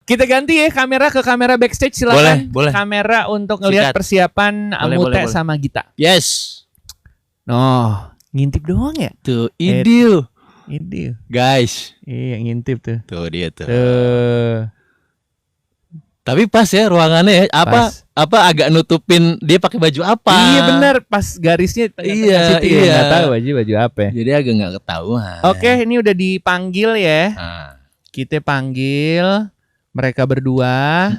Kita ganti ya kamera ke kamera backstage, silakan. Boleh. Kamera untuk ngelihat persiapan Mute sama Gita. Yes. Noh, ngintip doang ya? Tuh, ideal. Guys. Iya, ngintip tuh. Tuh dia tuh. Tuh. Tapi pas ya ruangannya ya. Apa agak nutupin dia pakai baju apa? Iya benar, pas garisnya iya. Nggak tahu baju apa ya. Jadi agak nggak ketahuan. Oke, ini udah dipanggil ya. Nah. Kita panggil mereka berdua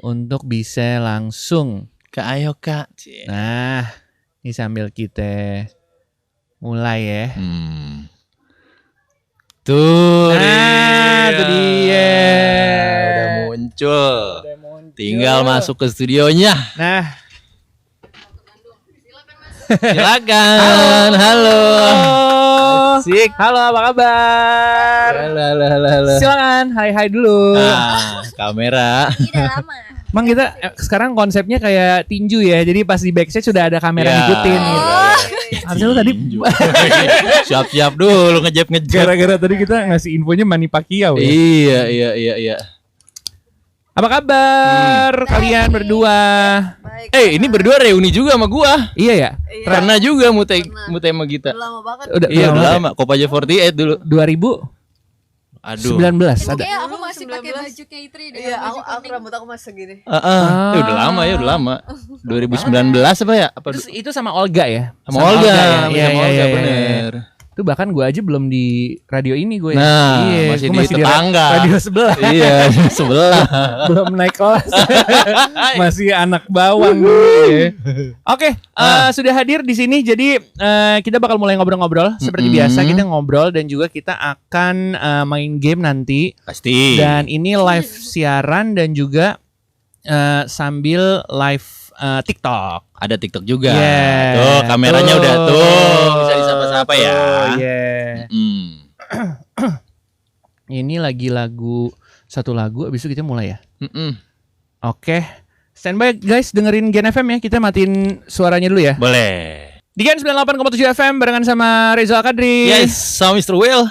untuk bisa langsung Kak, ayo Kak. Nah, ini sambil kita mulai ya. Tuh itu dia. Udah muncul. Tinggal masuk ke studionya. Nah, silakan. Halo. Asik. Halo, apa kabar? Halo. Silakan, hai dulu. Kamera. Udah lama. Mang kita sekarang konsepnya kayak tinju ya. Jadi pas di backstage sudah ada kamera ngikutin gitu. Harusnya lu tadi siap-siap dulu ngejep. Gara-gara tadi kita ngasih infonya Manny Pacquiao ya. Iya. Apa kabar kalian berdua? Baik. Ini berdua reuni juga sama gua. Iya ya. Pernah juga Mute sama Gita. Udah lama banget. Udah lama. Kopaja 48 dulu. 2019 ada. Kayak aku masih pakai baju K3 deh. Iya, aku rambut aku masih segini. Udah lama. 2019 apa ya? Terus itu sama Olga ya? Sama Olga. Iya, Bener. Itu bahkan gue aja belum di radio ini gue. Nah, masih di tetangga. Radio sebelah. Iya, sebelah. Belum naik kelas. Masih anak bawang dulu ya. Oke, sudah hadir di sini. Jadi kita bakal mulai ngobrol-ngobrol seperti biasa. Kita ngobrol dan juga kita akan main game nanti. Pasti. Dan ini live siaran dan juga sambil live TikTok. Ada TikTok juga. Yeah. Tuh, kameranya udah tuh. Bisa disapa-sapa ya. Ini lagi satu lagu abis itu kita mulai ya. Oke. Standby guys, dengerin Gen FM ya. Kita matiin suaranya dulu ya. Boleh. Di Gen 98,7 FM barengan sama Reza Kadri. Yes, sama Mr. Will.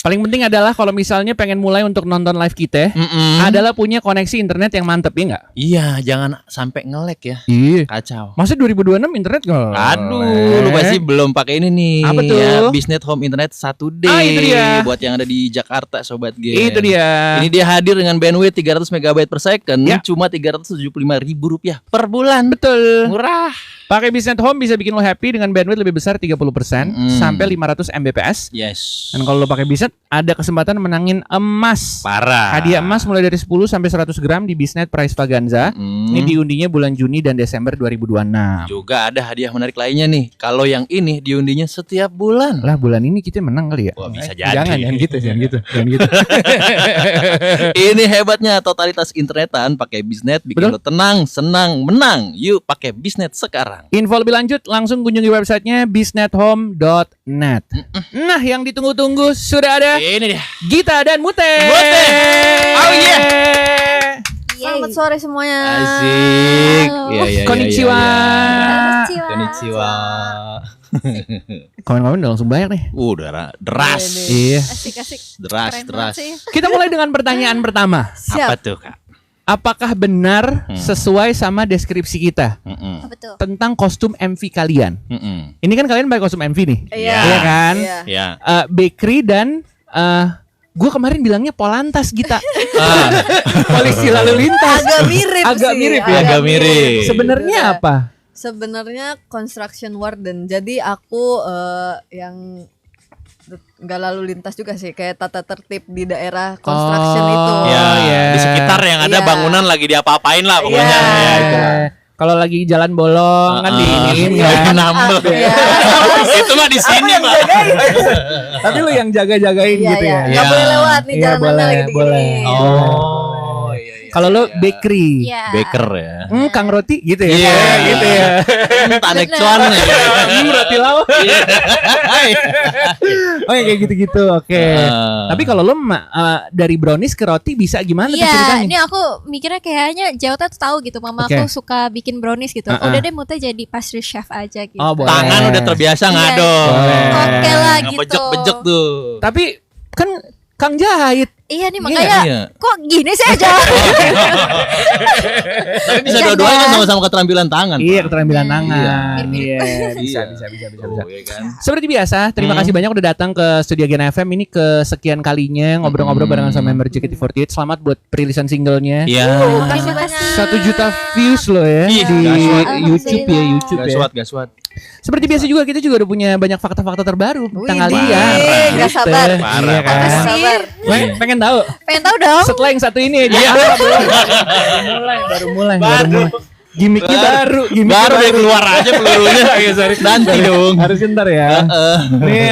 Paling penting adalah kalau misalnya pengen mulai untuk nonton live kita, adalah punya koneksi internet yang mantep, ya nggak? Iya, jangan sampai nge-lag ya. Iya. Kacau. Masa 2026 internet nggak? Aduh, lu pasti belum pakai ini nih. Apa tuh? Ya, Bisnet Home Internet 1D. Itu dia. Buat yang ada di Jakarta, Sobat Gen. Itu dia. Ini dia hadir dengan bandwidth 300 MB per second, Ya. cuma Rp375.000 per bulan. Betul. Murah. Pakai Bisnet Home bisa bikin lo happy dengan bandwidth lebih besar 30% sampai 500 Mbps. Yes. Dan kalau lo pakai Bisnet, ada kesempatan menangin emas. Parah. Hadiah emas mulai dari 10 sampai 100 gram di Bisnet Prize Vaganza. Ini diundinya bulan Juni dan Desember 2026. Juga ada hadiah menarik lainnya nih. Kalau yang ini diundinya setiap bulan. Lah bulan ini kita menang kali ya? Wah, bisa jadi. Jangan gitu. Ini hebatnya totalitas internetan pakai Bisnet bikin Betul. lo tenang, senang, menang. Yuk pakai Bisnet sekarang. Info lebih lanjut langsung kunjungi websitenya bisnethome.net. Nah, yang ditunggu-tunggu sudah ada Ini dia. Gita dan Mute. Oh iya. Selamat sore semuanya. Asik. Iya. Konnichiwa. Konnichiwa. Komen-komen udah langsung banyak nih. Udah deras. Iya. Asik. Deras. Keren banget sih. Kita mulai dengan pertanyaan pertama. Apa Siap. tuh, Kak? Apakah benar sesuai sama deskripsi kita Apa tuh? tentang kostum MV kalian? Ini kan kalian pakai kostum MV nih. Iya. Iya kan? Iya. Ya. Bakery dan gue kemarin bilangnya Polantas Gita. Polisi lalu lintas. Agak mirip Agak sih. mirip ya? Agak mirip. Sebenarnya apa? Sebenarnya construction warden. Jadi aku yang nggak lalu lintas juga sih, kayak tata tertib di daerah construction itu. Ya, iya. di sekitar yang ada Iya. bangunan lagi diapa-apain lah pokoknya. Iya. Ya, itu. Kalau lagi jalan bolong kan diiniin Lagi kan. nambel. Iya. Itu mah di sini, Pak. Tapi lu yang jaga-jagain Iya, gitu iya. ya. Nggak boleh lewat nih Iya, jalanannya boleh, lagi gini. boleh. Oh, iya. Kalau lu bakery. Iya. Baker ya. Kang Roti gitu ya. Iya. Gitu ya. Tanek cuan ya. Roti lau. Oh ya kayak gitu-gitu. Oke. Tapi kalau lu dari brownies ke roti bisa gimana tuh Iya, ceritanya? ini aku mikirnya kayaknya Jauta tuh tahu gitu, mama Oke. aku suka bikin brownies gitu. Udah deh Mute jadi pastry chef aja gitu. Oh, boleh. Tangan udah terbiasa ngadon. Boleh. Oke lah gitu. Ngebejek-bejek tuh. Tapi kan Kang jahit. Iya nih makanya Iya. kok gini sih aja. Tapi bisa dua-duanya kan sama-sama keterampilan tangan. Iya, Pak. keterampilan tangan. Mirip-mirip. Iya, bisa. Oh, iya kan. Seperti biasa, terima kasih banyak udah datang ke Studio Gen FM. Ini kesekian kalinya ngobrol-ngobrol barengan sama member JKT48. Selamat buat perilisan singlenya. Iya. Terima kasih. 1 juta views loh ya Ih, di gaswat. YouTube ya, YouTube ya. Gaswat. Seperti biasa juga kita juga udah punya banyak fakta-fakta terbaru tentang Wih, kalian. nggak Gitu. sabar. Iya kan? Nggak sabar. Pengen tahu Pengen tahu dong. setelah yang satu ini aja. Baru mulai. Gimiknya baru, Baru deh keluar aja pelurunya. Nanti dong. Harus ntar ya. Ini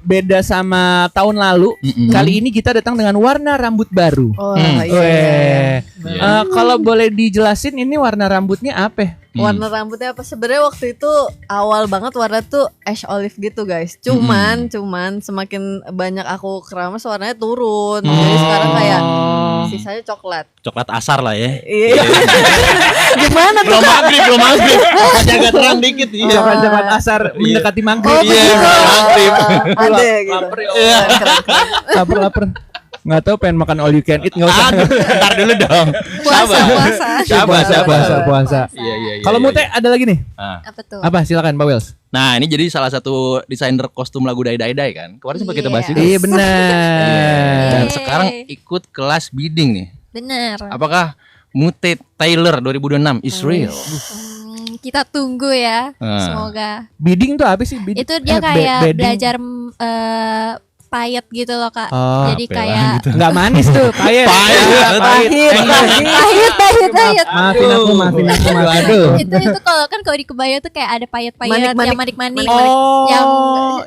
beda sama tahun lalu. Kali ini kita datang dengan warna rambut baru. Oh, Weh. iya. Kalau boleh dijelasin ini warna rambutnya apa? Warna rambutnya apa? Sebenarnya waktu itu awal banget warna tuh ash olive gitu guys. Cuman semakin banyak aku keramas warnanya turun. Jadi sekarang kayak sisanya coklat. Coklat asar lah ya. Iya. Gimana tuh? Belum maghrib. Jaga terang dikit. Iya. Coklat asar mendekati maghrib. Oh, Iya, begitu. maghrib. Ada gitu. Iya. Lapar. Nggak tahu pengen makan all you can eat nggak usah. Ntar dulu dong. Puasa. Puasa. Iya. Kalau Mute ada lagi nih. Nah. Apa tuh? Apa silakan Pak Wels. Nah, ini jadi salah satu desainer kostum lagu Dai kan. Kemarin sempat kita bahas juga. Iya benar. Dan Yeay. sekarang ikut kelas bidding nih. Bener. Apakah Mute Taylor 2026 is real? Kita tunggu ya. Ah. Semoga. Bidding tuh apa sih? Itu dia kayak belajar payet gitu loh Kak. Oh, Jadi kayak nggak manis tuh, pahit. pahit. Maafin aku. Aduh. Itu kalau di kebaya tuh kayak ada payet-payet Manik-manik. yang manik-manik. Oh, yang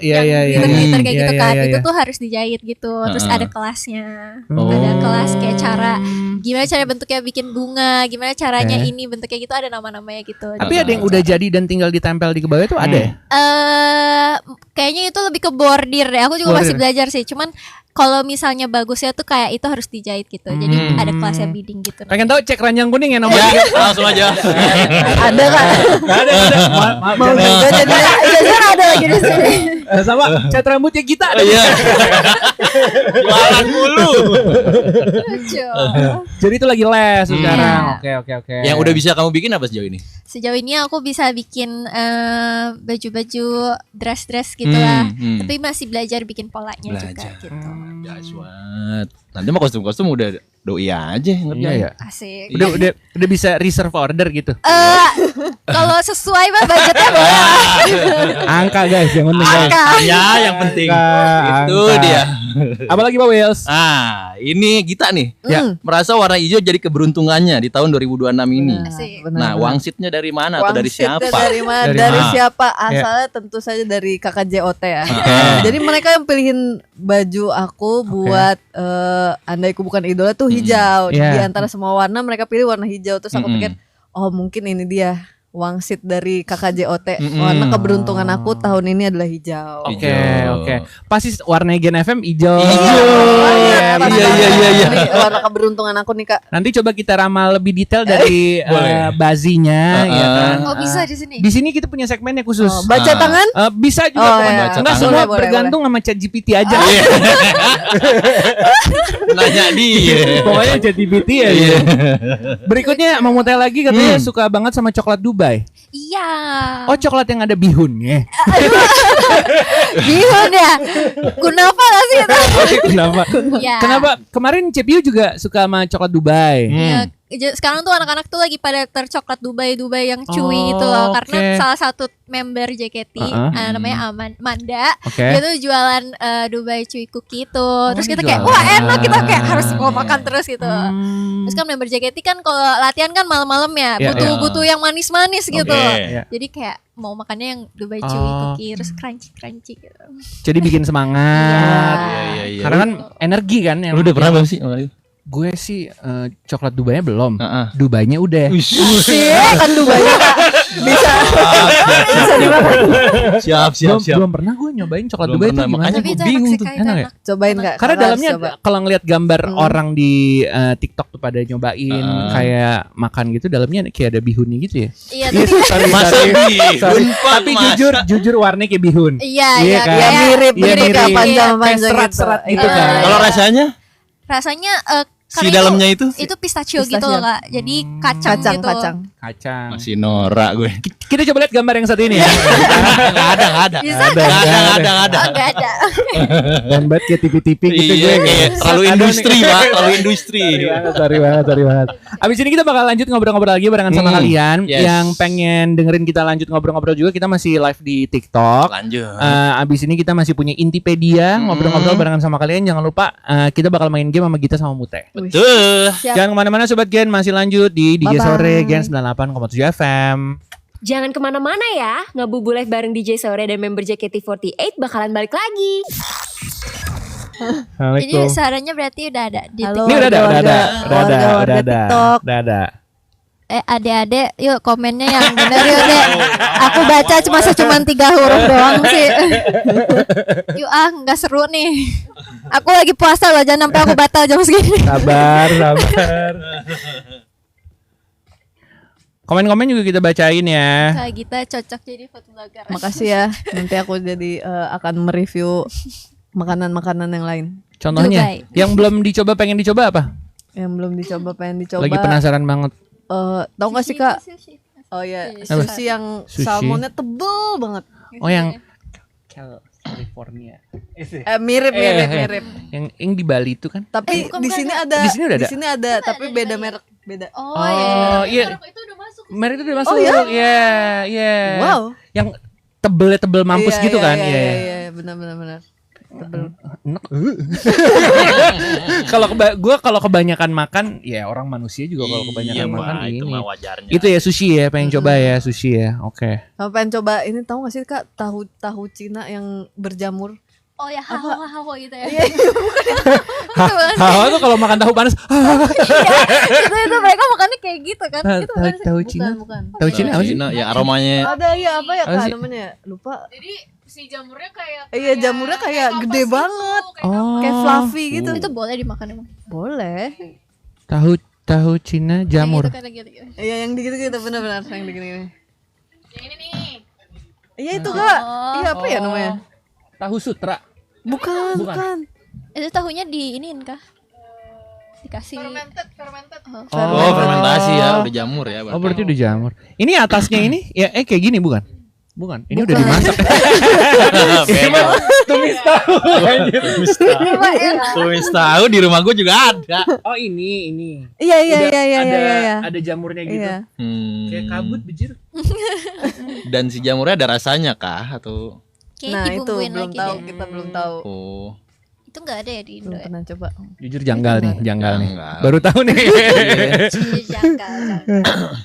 iya. glitter-glitter kayak gitu kan. Iya. Itu tuh harus dijahit gitu. Terus ada kelasnya. Oh. Ada kelas kayak gimana cara bentuknya bikin bunga, gimana caranya ini bentuknya gitu, ada nama-namanya gitu. Tapi ada yang udah jadi dan tinggal ditempel di kebaya tuh ada ya? Kayaknya itu lebih ke bordir deh. Aku juga masih Bordir. belajar sih. Cuman kalau misalnya bagusnya tuh kayak itu harus dijahit gitu. Jadi ada kelasnya bidding gitu. Pengen tahu cek ranjang kuning ya nomor Ya, langsung aja. Ada kan? Ada. Maaf. Mau juga jadi ada lagi di sini. Sama cat rambutnya kita ada. Iya. Jualan mulu. Lucu. Jadi itu lagi les sekarang. Oke. Yang udah bisa kamu bikin apa sejauh ini? Sejauh ini aku bisa bikin baju-baju dress gitu lah. Tapi masih belajar bikin polanya juga gitu. Gaswat. Nanti mah kostum-kostum udah doi aja ngerjain. Iya. Asik. Udah bisa reserve order gitu. Kalau sesuai mah budgetnya boleh. Angka guys, yang penting guys. Angka. Ya, yang penting. Angka. Itu dia. Apalagi Pak Wels? Ini Gita nih. Ya. Merasa warna hijau jadi keberuntungannya di tahun 2026 ini. Asik. Nah, wangsitnya dari mana atau dari Wangsitnya siapa? Dari mana? Dari Dari mana? siapa? Asalnya tentu saja dari KKJOT ya. Jadi mereka yang pilihin baju aku buat andaiku bukan idola tuh hijau. Iya. Di antara semua warna mereka pilih warna hijau. Terus aku pikir, oh mungkin ini dia wangsit dari KKJOT. Warna keberuntungan aku tahun ini adalah hijau. Oke. Pasti warna Gen FM hijau. Iya. Ini warna keberuntungan aku nih Kak. Nanti coba kita ramal lebih detail dari bazinya ya kan. Oh bisa di sini. Di sini kita punya segmennya khusus. Baca tangan? Bisa juga Oh, pokoknya. iya. Enggak Baca semua tangan. Boleh, bergantung sama ChatGPT aja. Nanya dia. Pokoknya ChatGPT ya. Berikutnya mau mutel lagi katanya suka banget sama coklat Dubai. Iya. Oh, coklat yang ada bihunnya. Bihun ya. Kenapa gak sih itu? Kenapa? Ya. Kenapa? Kemarin CPU juga suka sama coklat Dubai. Ya, sekarang tuh anak-anak tuh lagi pada tercoklat Dubai yang chewy gitu loh. Karena oke. salah satu member JKT namanya Manda. Oke. Dia tuh jualan Dubai chewy cookie itu. Terus kita kayak jualan. wah enak, kita kayak harus mau makan terus gitu. Terus kan member JKT kan kalau latihan kan malam-malam ya, Iya, butuh yang manis-manis gitu. Oke. Jadi kayak mau makannya yang Dubai chewy cookie terus crunchy gitu. Jadi bikin semangat. Iya. Karena kan energi kan yang Lu udah pernah belum sih? Gue sih coklat Dubai-nya belum. Dubai-nya udah. Sih, kan Dubai-nya Kak. Bisa. Bisa dimakan. Siap. Belum pernah gue nyobain coklat Dubai itu gimana? Makanya Tapi gue itu bingung enak sih, tuh. Kak, itu Enak ya? enak. Cobain Kak. Karena Kakak dalamnya harus coba. kalau ngeliat gambar orang di TikTok tuh pada nyobain kayak makan gitu, dalamnya kayak ada bihunnya gitu ya. Iya, Yes, tapi Masa sorry. bihun, Tapi jujur warnanya kayak bihun. iya, Iya kan? Ya mirip Iya, mirip Kak, mirip. panjang-panjang Kayak serat-serat gitu Iya. kan. Kalau rasanya rasanya si karena dalamnya itu itu pistachio gitu Pistachio. loh Kak. Jadi kacang gitu. Kacang. masih norak gue. Kita coba lihat gambar yang satu ini ya. Enggak ada. Bisa Ada. Oh, enggak ada. Dan banget kayak TV-TV gitu Iya, gue. kayak terlalu industri, Pak, terlalu industri. Sorry banget. Abis ini kita bakal lanjut ngobrol-ngobrol lagi barengan sama kalian. Yes. Yang pengen dengerin kita lanjut ngobrol-ngobrol juga, kita masih live di TikTok. Lanjut. Abis ini kita masih punya Intipedia, ngobrol-ngobrol barengan sama kalian. Jangan lupa kita bakal main game sama Gita sama Mute. Tuh. Siap. Jangan kemana-mana Sobat Gen, masih lanjut di DJ Bye-bye. Sore Gen 98,7 FM. Jangan kemana-mana ya, Ngabubulet bareng DJ Sore dan member JKT48 bakalan balik lagi. Ini suaranya berarti udah ada di Halo. Ini udah ada. warga TikTok. Udah ada. Adek-adek, yuk komennya yang bener yuk dek. Aku baca cuma 3 huruf doang sih. Yuk nggak seru nih. Aku lagi puasa loh, jangan sampai aku batal jam segini. Sabar. Komen-komen juga kita bacain ya. Kak Gita cocok jadi fotoblogger. Makasih ya. Nanti aku jadi akan mereview makanan-makanan yang lain. Contohnya, Dubai. yang belum dicoba pengen dicoba apa? Yang belum dicoba pengen dicoba. Lagi penasaran banget. Tahu gak sih Kak? Sushi. Oh ya, Apa? sushi yang Sushi. salmonnya tebel banget. Oh yang California. Mirip. Yang di Bali itu kan? Tapi bukan, di sini bukan. ada. Di sini udah ada? Di sini ada, tapi beda merek, beda. Oh, iya. Itu udah masuk. Merek itu udah masuk. Oh, ya? Iya. Wow. Yang tebel mampus Iya, gitu iya, kan? Iya, benar. Tebel. Enak. Kalau kebanyakan makan, ya orang manusia juga kalau kebanyakan makan Pak, itu ini. mah wajarnya. Itu ya sushi ya, pengen coba ya sushi ya. Oke. Sama pengen coba ini, tahu gak sih Kak, tahu Cina yang berjamur? Oh ya, hawa gitu ya. Hawa tuh kalau makan tahu panas. itu mereka makannya kayak gitu kan. Itu bukan sih? Tahu Cina. Bukan. Tahu Cina apa sih? Cina ya aromanya. Ada ya apa ya Apa Kak sih? namanya? Lupa. Jadi si jamurnya kayak Iya, jamurnya kayak gede banget. Oh. Kayak fluffy gitu. Itu boleh dimakan emang. Boleh. Tahu Cina jamur. Yang gitu, gitu. Iya, yang gitu-gitu benar-benar yang gini-gini. yang ini nih. Iya itu Kak. Iya apa ya namanya? Tahu sutra. Bukan. Itu tahunya di iniin kah? Dikasih. Fermented. Oh, fermentasi ya, udah jamur ya. Oh berarti udah jamur. Ini atasnya ini ya kayak gini bukan? Bukan. Ini udah Bukan. dimasak. Beda. Tumis tahu. anjir. Tumis tahu di rumah gue juga ada. Oh ini. Iya. Ada jamurnya gitu. Iya. Kayak kabut bejir. Dan si jamurnya ada rasanya kah atau? Kayaknya Nah, itu dibumbuin belum lagi tahu, deh. kita belum tahu. Oh. Itu nggak ada ya di Indo. Belum Ya? pernah coba. Jujur janggal nih. Janggal. Baru tahu nih. Janggal.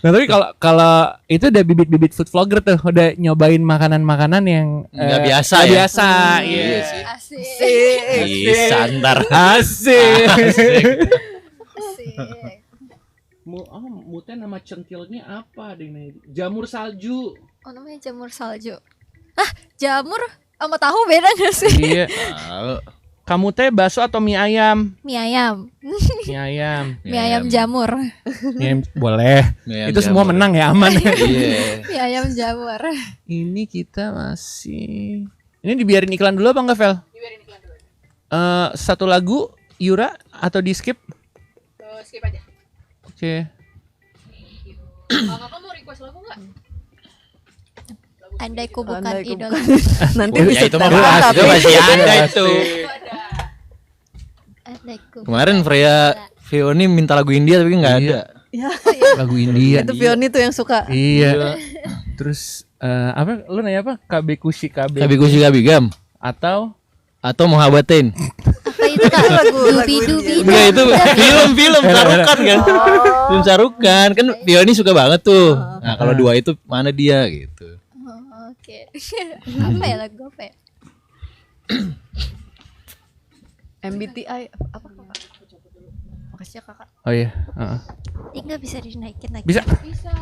Nah tapi kalau itu udah bibit-bibit food vlogger tuh, udah nyobain makanan-makanan yang Nggak biasa nggak ya? biasa. Iya. Iya sih. Asik. Ih, santar. Asik. Asik. Mute nama centilnya apa deh nih? Jamur salju. Oh namanya jamur salju. Jamur sama tahu beda gak sih? Iya. Tahu. Kamu teh bakso atau mie ayam? Mie ayam. Mie ayam. Mie ayam jamur. Mie ayam boleh. Mie ayam Itu semua jamur. menang ya, aman. Iya. Mie ayam jamur. Ini kita masih. Ini dibiarin iklan dulu apa enggak, Vel? Dibiarin iklan dulu. Satu lagu Yura atau di skip? Skip aja. Oke. Kakak mau request lagu nggak? Andai ku bukan Andai ku idola. Nanti Ya bisa itu mah tahu, pasti, tapi itu masih ada itu. Itu ada. Andai ku. Kemarin Freya Fioni minta lagu India tapi nggak ada. ya, Lagu India. itu Fioni tuh yang suka. Iya. Terus apa? Lu nanya apa? KB Kushi KB. Kabi Kusi Kabi Gam Atau atau Mohabatin. Apa itu kak? Lagu Dubi. Enggak itu film Sarukan kan. Film Sarukan kan Fioni suka banget tuh. Nah, kalau dua itu mana dia gitu. Oh, oke. Apa ya lagu apa ya? MBTI apa Kak? Makasih ya kakak. Oh iya. Ini nggak bisa dinaikin lagi. Bisa. Bisa.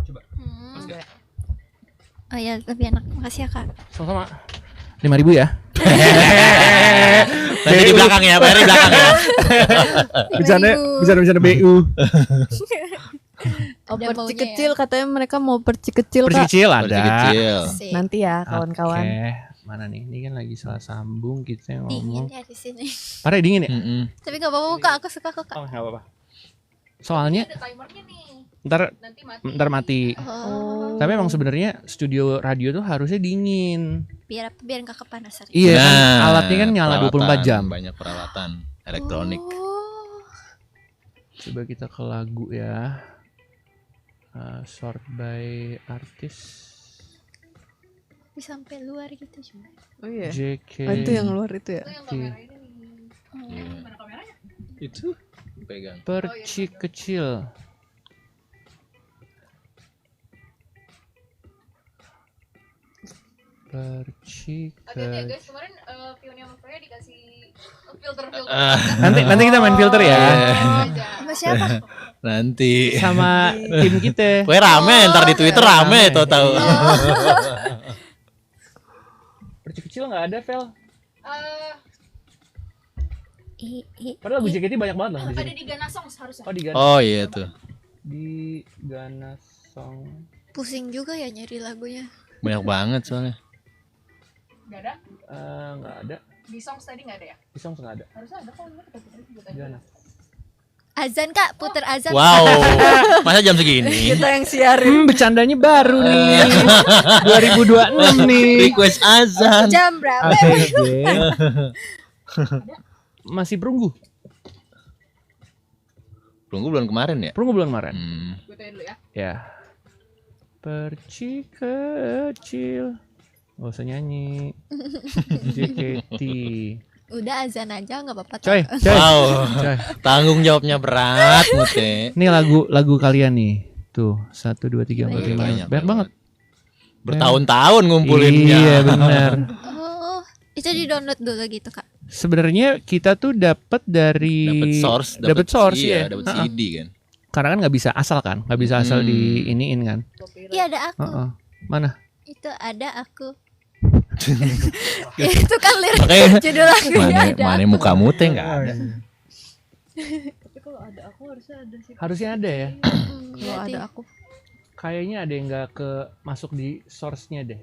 Coba. Oh ya lebih enak. Makasih ya kak. Sama-sama. 5.000 ya. Nanti di belakang ya, bayar di belakang ya. Bisa BU. Oh, Ada perci maunya kecil katanya mereka mau perci kecil Persi Kak. kecil ada. Persi kecil. Sih. Nanti ya kawan-kawan. Oke. Mana nih? Ini kan lagi salah sambung kita Dingin ngomong. ya di sini. Parah dingin ya? Tapi nggak apa-apa kak. Aku suka kok kak. Oh, enggak apa-apa. Soalnya Ada timernya nih. ntar mati. Oh. Tapi emang sebenarnya studio radio tuh harusnya dingin. Biar nggak kepanasan. Iya kan, Nah, alatnya kan nyala 24 jam. Banyak peralatan elektronik. Oh. Coba kita ke lagu ya. Sort by artist. Bisa sampai luar gitu cuma. Oh iya. JK. Oh, itu yang luar itu ya. Iya. Itu pegang. Perci kecil. Perci kecil. kemarin Pioni sama Freya dikasih filter. Nanti kita main filter ya. Sama siapa? Nanti. Sama tim kita. Weh rame, ntar di Twitter rame tahu. Perci kecil nggak ada, Vel. I. Padahal lagu JKT banyak banget loh di Ada sini. di Gana Songs harusnya. Oh di Gana. Oh iya tuh. Di Gana Song. Pusing juga ya nyari lagunya. Banyak banget soalnya. Nggak ada? Nggak ada. Di songs tadi nggak ada ya? Di Songs nggak ada. Harusnya ada kok. Ini kita puterin juga tadi. Gana. Azan kak, puter azan. Wow. Masa jam segini? Kita yang siarin. Bercandanya baru nih. 2026 nih. Request azan. Jam berapa? Masih perunggu. Tunggu bulan kemarin ya? Perunggu bulan Maret. Gue tanya dulu ya. Ya. Perci kecil. Gak usah nyanyi. JKT. Udah azan aja nggak apa-apa. Coy. Wow. Coy. Tanggung jawabnya berat Mute. Ini lagu kalian nih. Tuh, 1 2 3 4 5. Banyak banget. Bertahun-tahun ngumpulinnya. Iya, benar. Oh, itu di download dulu gitu kak. Sebenarnya kita tuh dapat dari Dapat source ya. dapat Ha-ha. CD kan. Karena kan nggak bisa asal kan, nggak bisa asal di iniin kan. Iya ada aku. Heeh. Mana? Itu ada aku. Itu kan lirik Makanya judul lagunya ada. mana aku. muka Mute enggak ada. Tapi kalau ada aku harusnya ada sih. Harusnya ada ya. Kalau Berarti ada aku. Kayaknya ada yang nggak masuk di source-nya deh.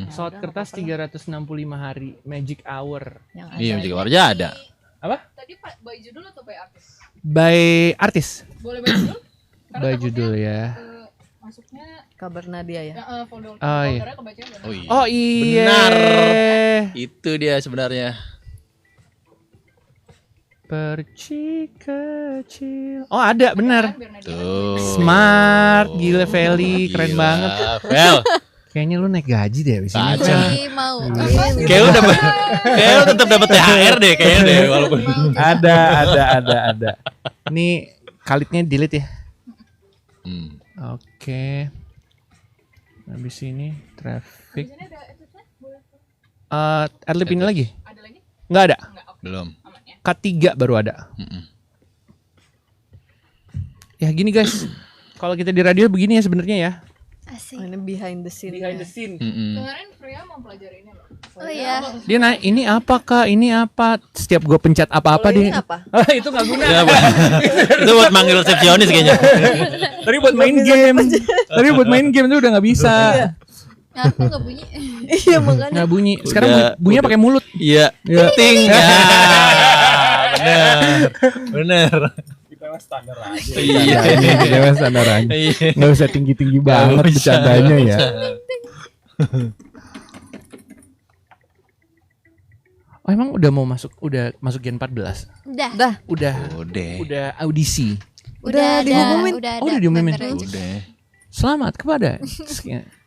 Pesawat kertas 365 hari Magic Hour. Yang Iya, juga warja ada. Tadi by judul atau by artis? By artis. Boleh by judul? Karena By takutnya, judul ya. masuknya Kabar Nadia ya. folder Oh, iya. foldernya kebaca nggak? Oh iya. Oh iya. Benar. Itu dia sebenarnya. Perci kecil. Oh ada bener. Biar Nadia Tuh. Smart, gila Feli, keren Gila, banget. Vel. Kayaknya lu naik gaji deh abis ini. Kacau. Jadi mau. Kayak lu dapat kayak lu tetap dapat THR deh kayaknya deh walaupun. Ada. Ini kalitnya delete ya. Oke. Habis ini traffic. Ini ada episode boleh Adlib ini lagi? ada lagi? Nggak ada. Enggak, oke. Belum. Aman ya. K3 baru ada. Ya gini guys. Kalau kita di radio begini ya sebenarnya ya. Asik. Oh, ini behind the scene. Behind the scene. Kemarin Freya mau pelajari ini loh. Oh iya. Dia nanya ini apa kak? Ini apa? Setiap gue pencet apa-apa Kalau ini dia. apa? Itu nggak guna. Ya, itu buat manggil resepsionis kayaknya. Tadi buat main game. Tadi buat main game tuh udah nggak bisa. Nah, aku nggak bunyi. Iya makanya. Nggak bunyi. Sekarang Udah, bunyinya udah. pakai mulut. Iya. Ting. Ya. Bener. Iya. Dewa standar aja. Iya. Nggak usah tinggi-tinggi banget Nggak usah, bercandanya nggak ya. usah. Oh emang udah mau masuk Gen 14? Udah. Udah. Udah. Audisi. Udah ada. diumumin. Udah ada. Oh, udah diumumin. member aja. Udah. Selamat kepada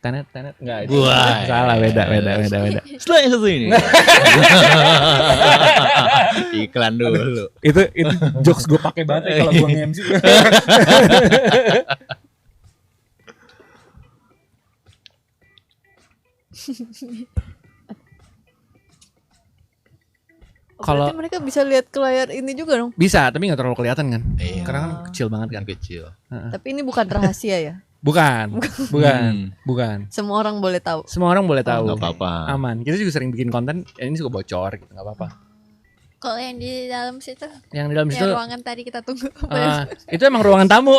Tenet enggak itu. Wah. Salah beda. Setelah yang satu ini. Iklan dulu. Itu jokes gue pakai banget ya kalau gue nge-MC. Kalau Berarti mereka bisa lihat ke layar ini juga dong. bisa, tapi nggak terlalu kelihatan kan? Iya. Karena kan kecil banget kan. Kecil. Tapi ini bukan rahasia ya. Bukan. Bukan. Semua orang boleh tahu. Semua orang boleh tahu. Nggak apa-apa. Aman. Kita juga sering bikin konten, ini suka bocor gitu, nggak apa-apa. Kalau yang di dalam situ, Yang di dalam yang situ ruangan tadi kita tunggu. itu emang ruangan tamu.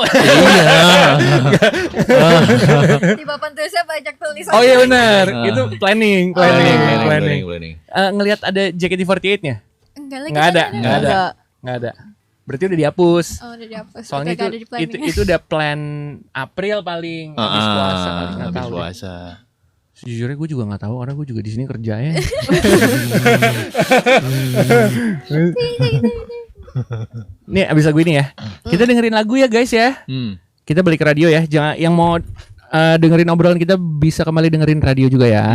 Di papan tulisnya banyak tulisan. Oh iya benar. Itu planning. Planning. Ngelihat ada JKT48-nya? Enggak lagi. Nggak ada. Enggak. Nggak ada. Berarti udah dihapus. Oh, udah dihapus. Soalnya Udah nggak ada di planning. itu udah plan April paling habis puasa kali, nggak Habis tahu deh. puasa. Sejujurnya gue juga nggak tahu karena gue juga di sini kerja ya. Nih abis lagu ini ya, kita dengerin lagu ya guys ya. Kita balik ke radio ya. Jangan yang mau dengerin obrolan kita bisa kembali dengerin radio juga ya.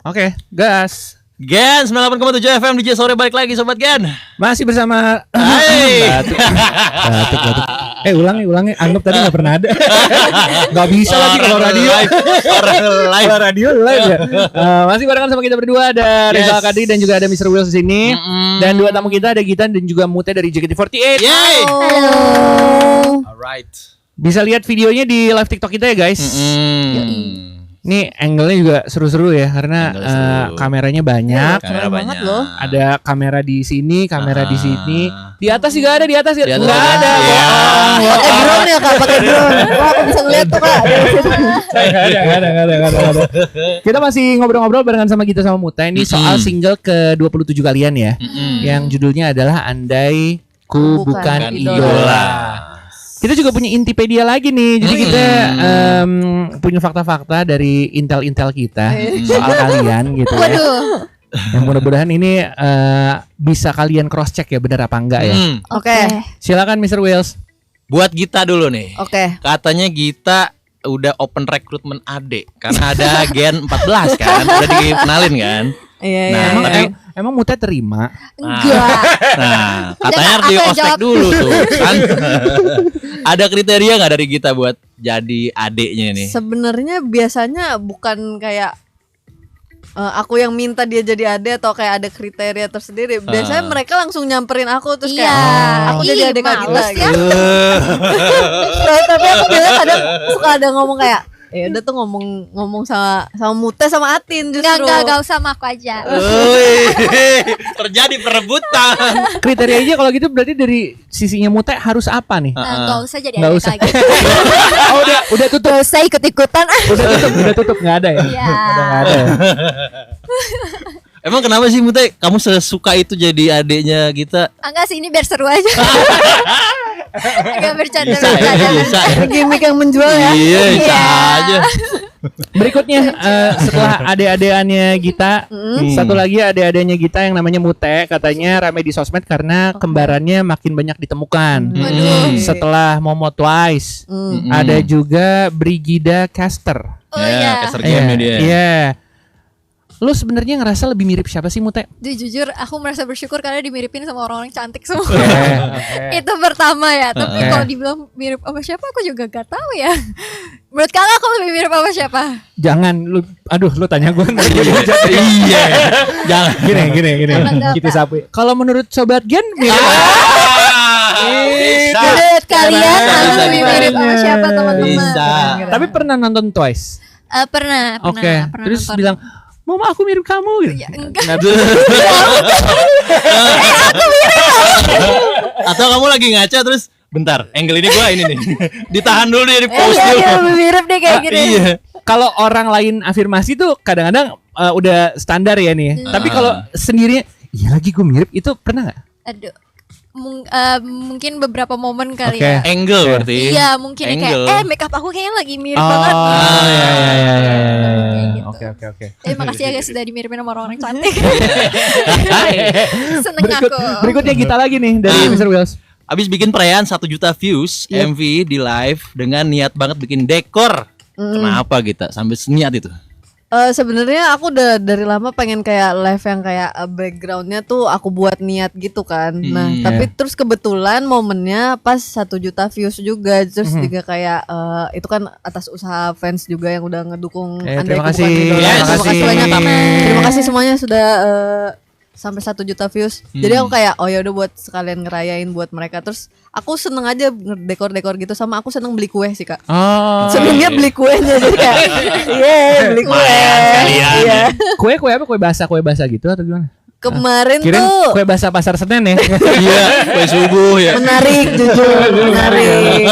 Oke, gas. Gen 98,7 FM DJ Sore balik lagi Sobat Gen. Masih bersama Hai. batuk. Ulangi. Anggap tadi nggak pernah ada. Nggak bisa lagi kalau radio. Live. Kalau radio live ya. Masih barengan sama kita berdua ada Rizal Kadri dan juga ada Mr. Wills di sini. Dan dua tamu kita ada Gitan dan juga Mute dari JKT48. Yay. Halo. Alright. Bisa lihat videonya di live TikTok kita ya guys. Ini angle-nya juga seru-seru ya karena Angle seru. kameranya banyak. Kamera Keren banget banyak. loh. Ada kamera di sini, kamera di sini. Di atas juga ada, di atas Di atas nggak ada. Iya. Pakai drone ya kak, pakai drone. Wah, aku bisa ngeliat tuh kak. Nggak ada. Kita masih ngobrol-ngobrol barengan sama kita sama Muta. Ini soal single ke-27 kalian ya. Yang judulnya adalah Andai Ku Bukan Idola. Kita juga punya Intipedia lagi nih. Jadi kita punya fakta-fakta dari intel-intel kita soal kalian gitu ya. Waduh. Yang mudah-mudahan ini bisa kalian cross check ya benar apa enggak ya. Oke. Silakan Mr. Wills. Buat Gita dulu nih. Oke. Katanya Gita udah open recruitment AD karena ada Gen 14 kan. Udah dikenalin kan. Iya, Nah, iya. Emang, tapi- emang Muta terima? Enggak. Nah, katanya harus aku di yang ospek jawab. dulu tuh kan. Ada kriteria nggak dari Gita buat jadi adeknya nih? Sebenarnya biasanya bukan kayak aku yang minta dia jadi ade atau kayak ada kriteria tersendiri. Biasanya mereka langsung nyamperin aku terus Iya. kayak aku jadi Ih, adik Kak males Gita ya. gitu. Tapi aku biasanya kadang suka ada ngomong kayak ya udah tuh ngomong sama Mute sama Atin justru. Enggak usah sama aku aja. Wih, terjadi perebutan. Kriterianya kalau gitu berarti dari sisinya Muta harus apa nih? Enggak usah jadi Nggak adik usah. lagi. Oh udah tutup. Enggak usah ikut-ikutan. Udah tutup nggak ada ya? Iya. Udah nggak ada. Ya? Emang kenapa sih Mute? Kamu sesuka itu jadi adeknya Gita? Enggak sih, ini biar seru aja. Enggak bercanda. Bisa. Gimik yang menjual ya. Iya, bisa aja. Berikutnya setelah ade-adeannya Gita, satu lagi ade-adenya Gita yang namanya Mute katanya rame di sosmed karena kembarannya makin banyak ditemukan. Waduh. Setelah Momo Twice, ada juga Brigida Caster. Oh iya. Caster game dia. Iya. Lu sebenarnya ngerasa lebih mirip siapa sih Mute? Jujur aku merasa bersyukur karena dimiripin sama orang-orang cantik semua. Oke. Itu pertama ya. Tapi kalau dibilang mirip sama siapa aku juga gak tahu ya. Menurut kalian aku lebih mirip sama siapa? Jangan lu, aduh lu tanya gue Iya. Jangan. gini. Apa? Kita sapu. Kalau menurut sobat Gen mirip Bisa. Menurut kalian Bisa, aku bisa, lebih bisa. mirip sama siapa teman-teman? Bisa. Tapi pernah nonton Twice? Pernah. Oke. Terus nonton. bilang, "Mama aku mirip kamu." Gitu. Ya, enggak. Atau kamu lagi ngaca terus bentar, angle ini gua ini nih. Ditahan dulu deh, di pause Iya, dulu. iya, lebih mirip deh kayak gitu. Iya. Kalau orang lain afirmasi tuh kadang-kadang udah standar ya nih. Tapi kalau sendirinya, iya lagi gue mirip itu pernah nggak? Aduh. Mungkin beberapa momen kali Oke. ya. Angle berarti. Iya, mungkin ya kayak Angle. make up aku kayaknya lagi mirip banget. Iya. Kayak gitu. Oke. Makasih ya guys sudah dimiripin sama orang-orang cantik. Seneng aku. Berikutnya kita lagi nih dari Mr. Wills. Abis bikin perayaan 1 juta views MV di live dengan niat banget bikin dekor. Kenapa Gita sampai seniat itu? Sebenarnya aku udah dari lama pengen kayak live yang kayak backgroundnya tuh aku buat niat gitu kan. Nah tapi terus kebetulan momennya pas 1 juta views juga. Terus juga kayak itu kan atas usaha fans juga yang udah ngedukung Andai terima Ku Bukan kasih. Idola. Yes. Terima kasih banyak. Mantap. Terima kasih semuanya sudah sampai 1 juta views. Jadi aku kayak oh ya udah buat sekalian ngerayain buat mereka. Terus aku seneng aja dekor-dekor gitu, sama aku seneng beli kue sih Kak. Senengnya beli kuenya jadi kayak beli kue. Iya. Kue apa? Kue basah gitu atau gimana? Kemarin Kirain tuh kue basah pasar Senen ya. Iya, kue subuh ya. menarik jujur, menarik.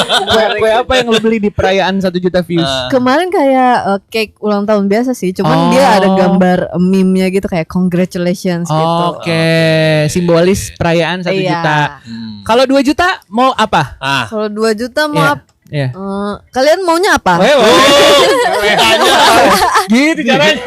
Kue apa yang lo beli di perayaan 1 juta views? Kemarin kayak cake ulang tahun biasa sih, cuman dia ada gambar meme-nya gitu kayak congratulations gitu. Oke, simbolis perayaan 1 Iya. juta. Kalau 2 juta mau apa? Kalau 2 juta mau Iya. apa? Iya. Kalian maunya apa? Gitu caranya.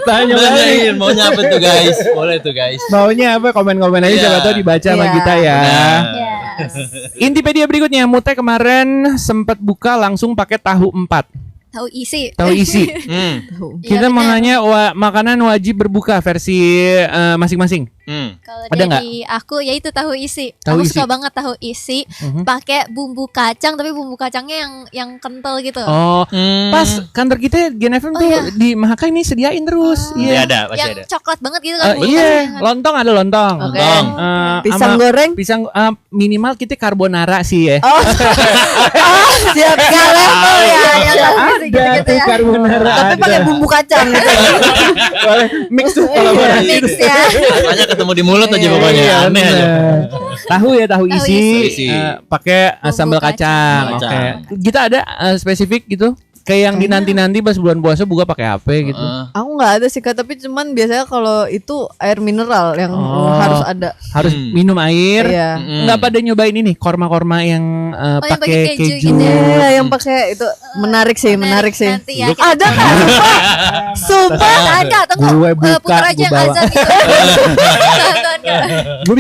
Tanya Nanyain maunya apa tuh guys? Boleh tuh guys. Maunya apa? Komen-komen aja Iya. siapa tahu dibaca sama Iya. kita ya. Yes. Intipedia berikutnya, Mute kemarin sempat buka langsung pakai tahu 4. Tahu isi. Tahu isi. Kita Iya, mau benar. nanya makanan wajib berbuka versi masing-masing. Kalau Ada dari aku ya itu tahu isi. Tahu Aku isi. suka banget tahu isi. Pakai bumbu kacang tapi bumbu kacangnya yang kental gitu. Oh, pas kantor kita Gen FM tuh iya. di Mahaka ini sediain terus. Pasti Iya. ada, pasti yang ada. coklat banget gitu kan. bumbu Iya, kacangnya. lontong ada lontong. Oke. Lontong. Pisang Sama goreng? Pisang minimal kita carbonara sih ya. Siap level ya, yang Ada gitu-gitu tuh ya. carbonara. Tapi pakai bumbu kacang gitu. Boleh mix tuh kolaborasi. Mix ya. Rasanya ketemu di mulut aja pokoknya. Iya, Aneh aja. bener. Tahu ya, tahu Tahu isi, isi. pakai Bumbu sambal kacang. kacang. Oke. Kita ada spesifik gitu. Kayak yang dinanti-nanti pas bulan puasa buka pakai apa gitu. Aku nggak ada sih Kak, tapi cuman biasanya kalau itu air mineral yang harus ada. Harus minum air. Iya. Nggak pada nyobain ini korma-korma yang yang pakai pakai keju keju. gitu. Iya, yang pakai itu menarik sih, menarik sih. Nanti ya. Ada kan? Sumpah. Ada, tunggu. Gue buka, Putar aja gue yang bawa. azan itu. Gue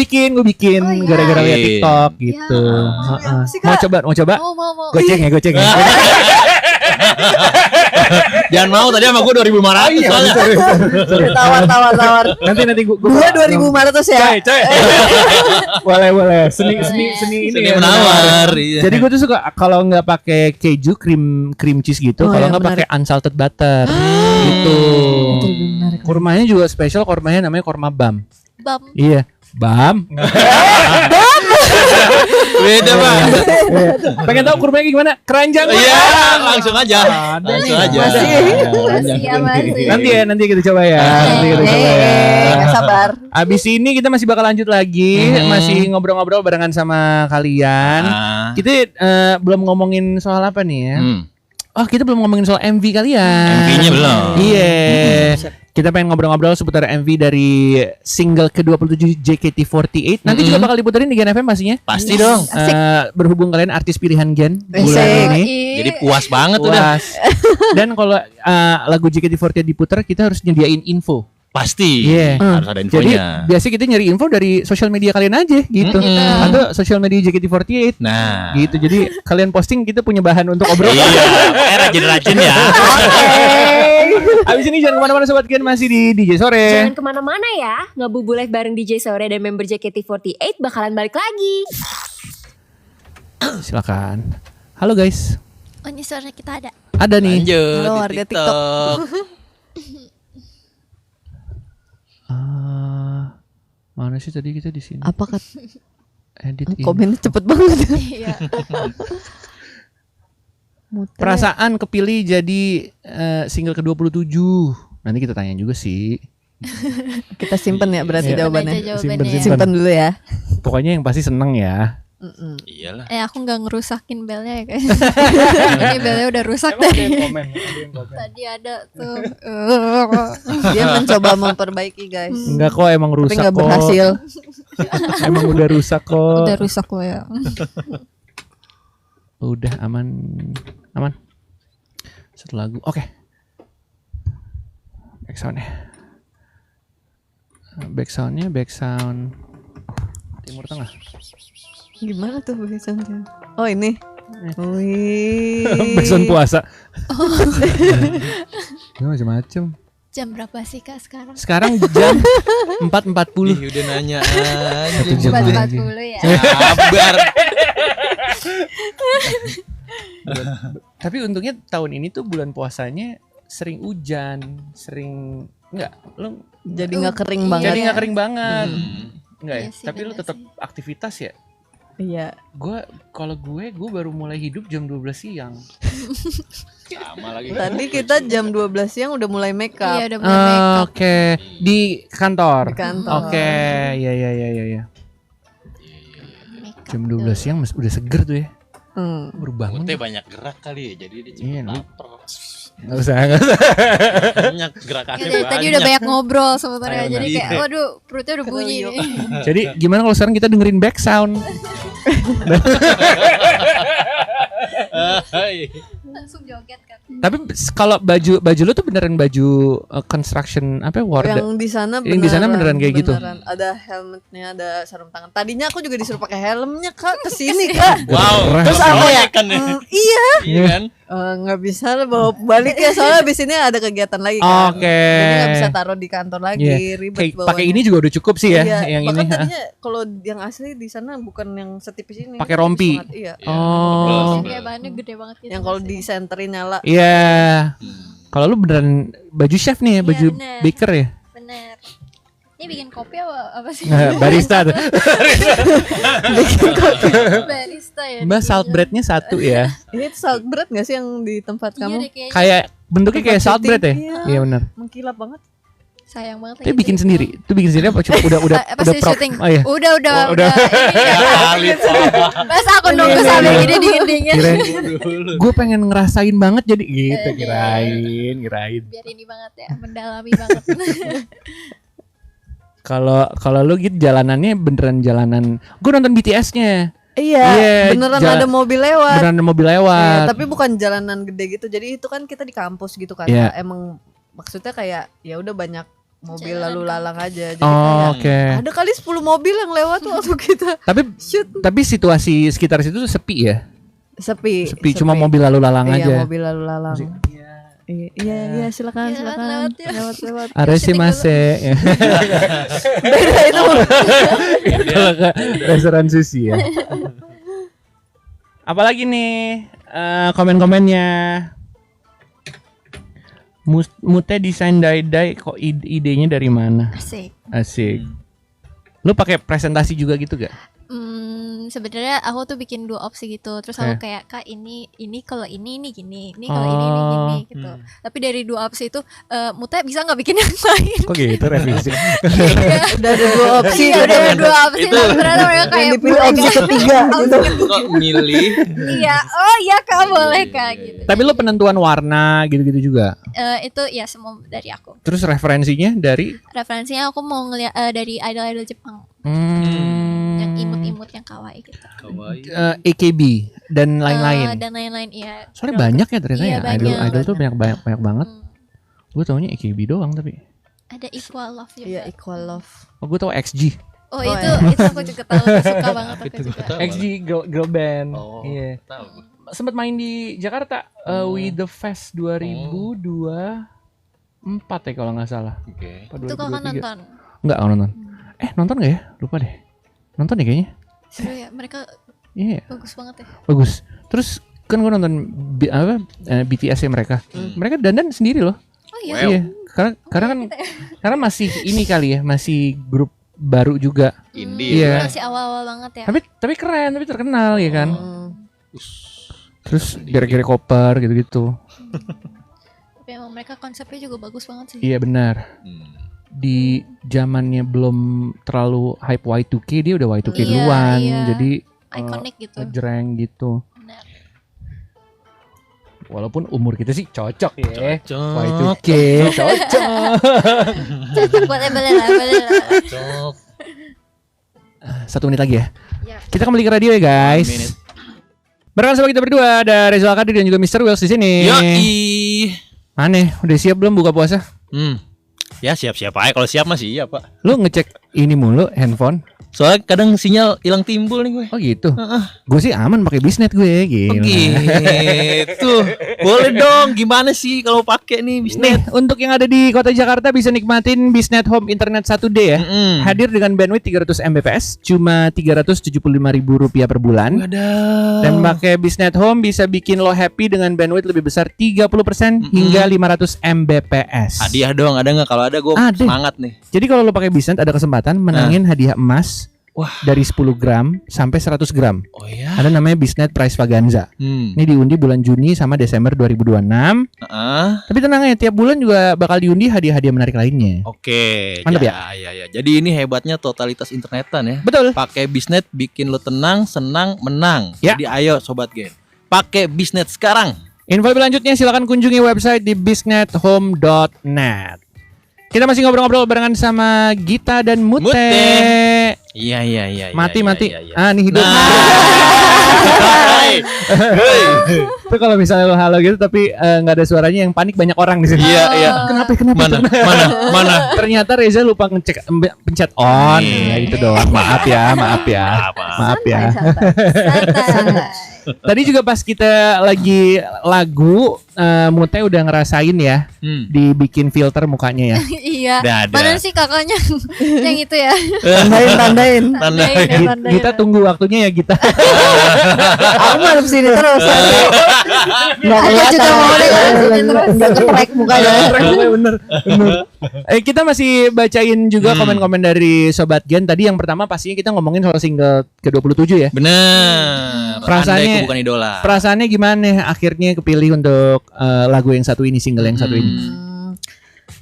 bikin Oh, iya. gara-gara liat Iya. TikTok gitu. Heeh. sih, Mau Kak. coba? Mau. Goceng ya. Jangan mau tadi sama gue 2.500 soalnya. Tawar. Nanti gue Dua 2.500 ya. coy. boleh. Seni ini Seni ya, menawar. Iya. Jadi gue tuh suka kalau nggak pakai keju cream cheese gitu, Oh, kalau iya, nggak pakai unsalted butter gitu. Kurmanya juga spesial, kurmanya namanya kurma bam. Bam. Iya, bam. Beda Bang. Pengen tahu kurmanya gimana? Keranjang. Iya, langsung aja. Langsung aja. Masih ya masih. Nanti kita coba ya. Nanti kita coba ya. Gak sabar. Abis ini kita masih bakal lanjut lagi, masih ngobrol-ngobrol barengan sama kalian. Kita belum ngomongin soal apa nih ya? Oh, kita belum ngomongin soal MV kalian. MV-nya belum. Iya. Kita pengen ngobrol-ngobrol seputar MV dari single ke-27 JKT48. Nanti juga bakal diputerin di Gen FM pastinya. Pasti dong. Berhubung kalian artis pilihan Gen bulan Asik. ini. Jadi puas banget udah. Puas. Dan kalau lagu JKT48 diputer, kita harus nyediain info. Pasti. Iya. Harus ada Jadi infonya. biasa kita nyari info dari sosial media kalian aja gitu. Atau sosial media JKT48. Nah. Gitu. Jadi kalian posting, kita punya bahan untuk obrolan. Iya, rajin-rajin ya. Abis ini jangan kemana-mana sobat, Gen masih di DJ Sore. Jangan kemana-mana ya, Ngabubulet bareng DJ Sore dan member JKT48 bakalan balik lagi. Silakan. Halo guys. Oh, ini suara kita ada. Ada nih. Lanjut. Halo, di warga TikTok. Mana sih tadi kita di sini? Apa Kak? Edit ini. Komennya cepet banget. Iya. Perasaan kepilih jadi single ke-27. Nanti kita tanya juga sih. Kita simpen ya berarti Iya. jawabannya. Aja jawabannya. Simpen dulu ya. Pokoknya yang pasti seneng ya. Iyalah. Aku nggak ngerusakin belnya ya guys. Ini belnya udah rusak dari tadi ada tuh. Dia mencoba memperbaiki guys. Enggak kok, emang Tapi rusak nggak kok. berhasil. Emang udah rusak kok. Udah rusak loh ya. Udah aman. Satu lagu. Oke. Backsoundnya backsound Timur Tengah. Gimana tuh backsoundnya? Oh ini. Wih. Backsound puasa. Ya, macam-macam. Jam berapa sih Kak sekarang? Sekarang jam 4.40. Udah nanya aja. 1 jam lagi. 4.40 ya. Sabar. Tapi untungnya tahun ini tuh bulan puasanya sering hujan, sering enggak, lu Jadi nggak kering banget. jadi nggak kering banget. Enggak ya, Iya sih, tapi lu bener tetap sih. aktivitas ya. Iya. Kalau gue baru mulai hidup jam 12 siang. Sama lagi. Tadi kita jam 12 siang udah mulai make up Iya udah mulai make up. Oke, di kantor. di kantor. Oke, ya. Make up Jam 12 siang udah seger tuh ya. Baru bangun. Mute banyak gerak kali ya, jadi dia Iya, cepet lu- lapar. Enggak usah. Banyak gerakannya Ya, tadi udah banyak ngobrol sebenarnya. Ayo, Jadi iya. kayak waduh perutnya udah bunyi nih. Jadi gimana kalau sekarang kita dengerin back sound? Langsung joget kan. Tapi kalau baju lu tuh beneran baju construction apa warda? Yang di sana Yang di sana beneran kayak gitu? Ada helmetnya, ada sarung tangan. Tadinya aku juga disuruh pakai helmnya Kak kesini Kak. Wow, Terus apa ya? kan ya? Iya. Iya kan? Nggak bisa lah bawa balik ya soalnya abis ini ada kegiatan lagi kan. Oke. Jadi nggak bisa taruh di kantor lagi, Iya. ribet Kayak bawanya. pakai ini juga udah cukup sih ya, Iya, yang bahkan ini. tadinya kalau yang asli di sana bukan yang setipis ini. Pakai rompi. Sangat- Iya. Oh. Jadi kayak bahannya gede banget gitu. Yang kalau di senterin nyala. Iya. Kalau lu beneran baju chef nih ya, Iya, baju bener. baker ya? Bener. Ini bikin kopi apa sih? Barista tuh. Barista ya. Mbak salt breadnya satu ya. Ini salt bread nggak sih yang di tempat Iya kamu? deh kayaknya. Kayak bentuknya kayak Tempat salt bread ya? syuting, iya. Iya benar. Mengkilap banget. Sayang banget. Tapi bikin sendiri. Itu bikin sendiri apa cuma udah Pas di prop? syuting. Oh iya. Udah. udah. Ini Masa aku nunggu sampai gini dingin-dingin. Gue pengen ngerasain banget jadi gitu kirain. Biar ini banget ya, mendalami banget. Kalau lu gitu jalanannya beneran jalanan. Gue nonton BTS-nya. Iya, Iya, beneran jalan- ada mobil lewat. Beneran ada mobil Iya, lewat. tapi bukan jalanan gede gitu. Jadi itu kan kita di kampus gitu kan. Iya. Kak. Emang maksudnya kayak ya udah banyak mobil Jalan lalu lalang aja. Jadi Oh, kayak oke. ada kali 10 mobil yang lewat waktu kita Tapi situasi sekitar situ tuh sepi ya. sepi. Cuma mobil lalu lalang iya, aja. mobil lalu lalang. Iya, silakan, Iya, silakan. lewat ya. Lewat. Areshimase. Beda itu. Kalau ke restoran sushi ya. Apalagi nih komen-komennya. Mute desain dye kok idenya dari mana? Asik. Asik. Lu pakai presentasi juga gitu gak? Sebenarnya aku tuh bikin 2 opsi gitu. Terus aku kayak Kak ini kalau ini gini, ini kalau Oh. ini gini gitu. Tapi dari 2 opsi itu Mute bisa nggak bikin yang lain? Kok gitu revisi? Udah ada 2 opsi. Iya udah ada 2 opsi Itu- tapi ternyata mereka kayak Yang dipilih opsi ketiga gitu. Kok milih? Iya, oh iya Kak boleh Kak gitu. Tapi lu penentuan warna gitu-gitu juga. Itu ya semua dari aku. Terus referensinya dari Referensinya aku mau ngeliat dari idol-idol Jepang yang imut-imut yang kawaii gitu. Kawaii. AKB dan lain-lain. Dan lain-lain iya. Soalnya banyak ya ternyata Iya, ya banyak. idol tuh banyak banget. Gue taunya AKB doang tapi. Ada Equal Love juga. Iya, equal love. Oh gue tau XG. Oh, Oh, itu aku juga tahu suka banget aku Itu juga. gua tahu. XG girl band. Oh, Iya. tahu. Sempat main di Jakarta With the Fest 2024 ya kalau nggak salah. Oke. Apa Itu kakak 2023? nonton. Enggak nonton. Nonton nggak ya? Lupa deh. Nonton ya kayaknya. Seru ya, mereka Iya, bagus banget ya. bagus. Terus kan gue nonton BTS ya mereka. Mereka dandan sendiri loh. Oh iya. Wow. Iya, karena masih ini kali ya, masih grup baru juga. Indie. Iya. Masih awal-awal banget ya. Tapi keren, tapi terkenal ya kan. Terus Indie. gara-gara koper gitu-gitu. Tapi emang mereka konsepnya juga bagus banget sih. Iya benar. Di zamannya belum terlalu hype Y2K, dia udah Y2K Iya, duluan. iya. Jadi Ikonik gitu. ngejreng gitu. Benar. Walaupun umur kita sih cocok ya. Cocok. Y2K cocok. Cocok boleh boleh lah. Cocok. 1 menit lagi ya. Ya. Kita kembali ke radio ya guys. 1 menit. Barengan sama kita berdua ada Reza Alkadi dan juga Mr. Wells di sini. Yoi. Aneh, udah siap belum buka puasa? Ya siap-siap aja. Kalau siap mah siap, Pak. Lu ngecek ini mulu handphone? Soalnya kadang sinyal hilang timbul nih gue. Oh gitu. Gue sih aman pakai Bisnet gue Oh, gitu. gitu. Boleh dong. Gimana sih kalau pakai nih Bisnet? Nih, untuk yang ada di kota Jakarta bisa nikmatin Bisnet Home Internet 1D ya. Hadir dengan bandwidth 300 Mbps, cuma Rp375.000 per bulan. Wadah. Dan pakai Bisnet Home bisa bikin lo happy dengan bandwidth lebih besar 30% hingga 500 Mbps. Hadiah dong, ada nggak? Kalau ada gue Ada. semangat nih. Jadi kalau lo pakai Bisnet ada kesempatan menangin hadiah emas Wah. dari 10 gram sampai 100 gram. Oh ya. Ada namanya Bisnet Prize Vaganza. Ini diundi bulan Juni sama Desember 2026. Tapi tenang ya, tiap bulan juga bakal diundi hadiah-hadiah menarik lainnya. Oke. Mantap ya. Jadi ini hebatnya totalitas internetan ya. Betul. Pakai Bisnet bikin lo tenang, senang, menang. Ya. Jadi ayo sobat Gen, pakai Bisnet sekarang. Info lebih lanjutnya silakan kunjungi website di bisnethome.net. Kita masih ngobrol-ngobrol barengan sama Gita dan Mute. Iya. Mati. Iya. Ah, nih hidup. Hai. Itu kalau misalnya lo halo gitu tapi nggak ada suaranya, yang panik banyak orang di sini. Iya. Kenapa? Mana? Ternyata Reza lupa pencet on. Ya itu doang. Maaf ya. Santai. Tadi juga pas kita lagi lagu, Mute udah ngerasain ya, dibikin filter mukanya ya. Iya. Udah ada. Mana sih kakaknya yang itu ya? Tandain. Kita tunggu waktunya ya kita. Aku malam sini terus. Aku juga mau sini terus. Keprek mukanya. Bener. Kita masih bacain juga komen-komen dari Sobat Gen. Tadi yang pertama pastinya kita ngomongin soal single ke-27 ya. Bener. Andai ku bukan idola. Perasaannya gimana akhirnya kepilih untuk lagu yang satu ini, single yang satu ini?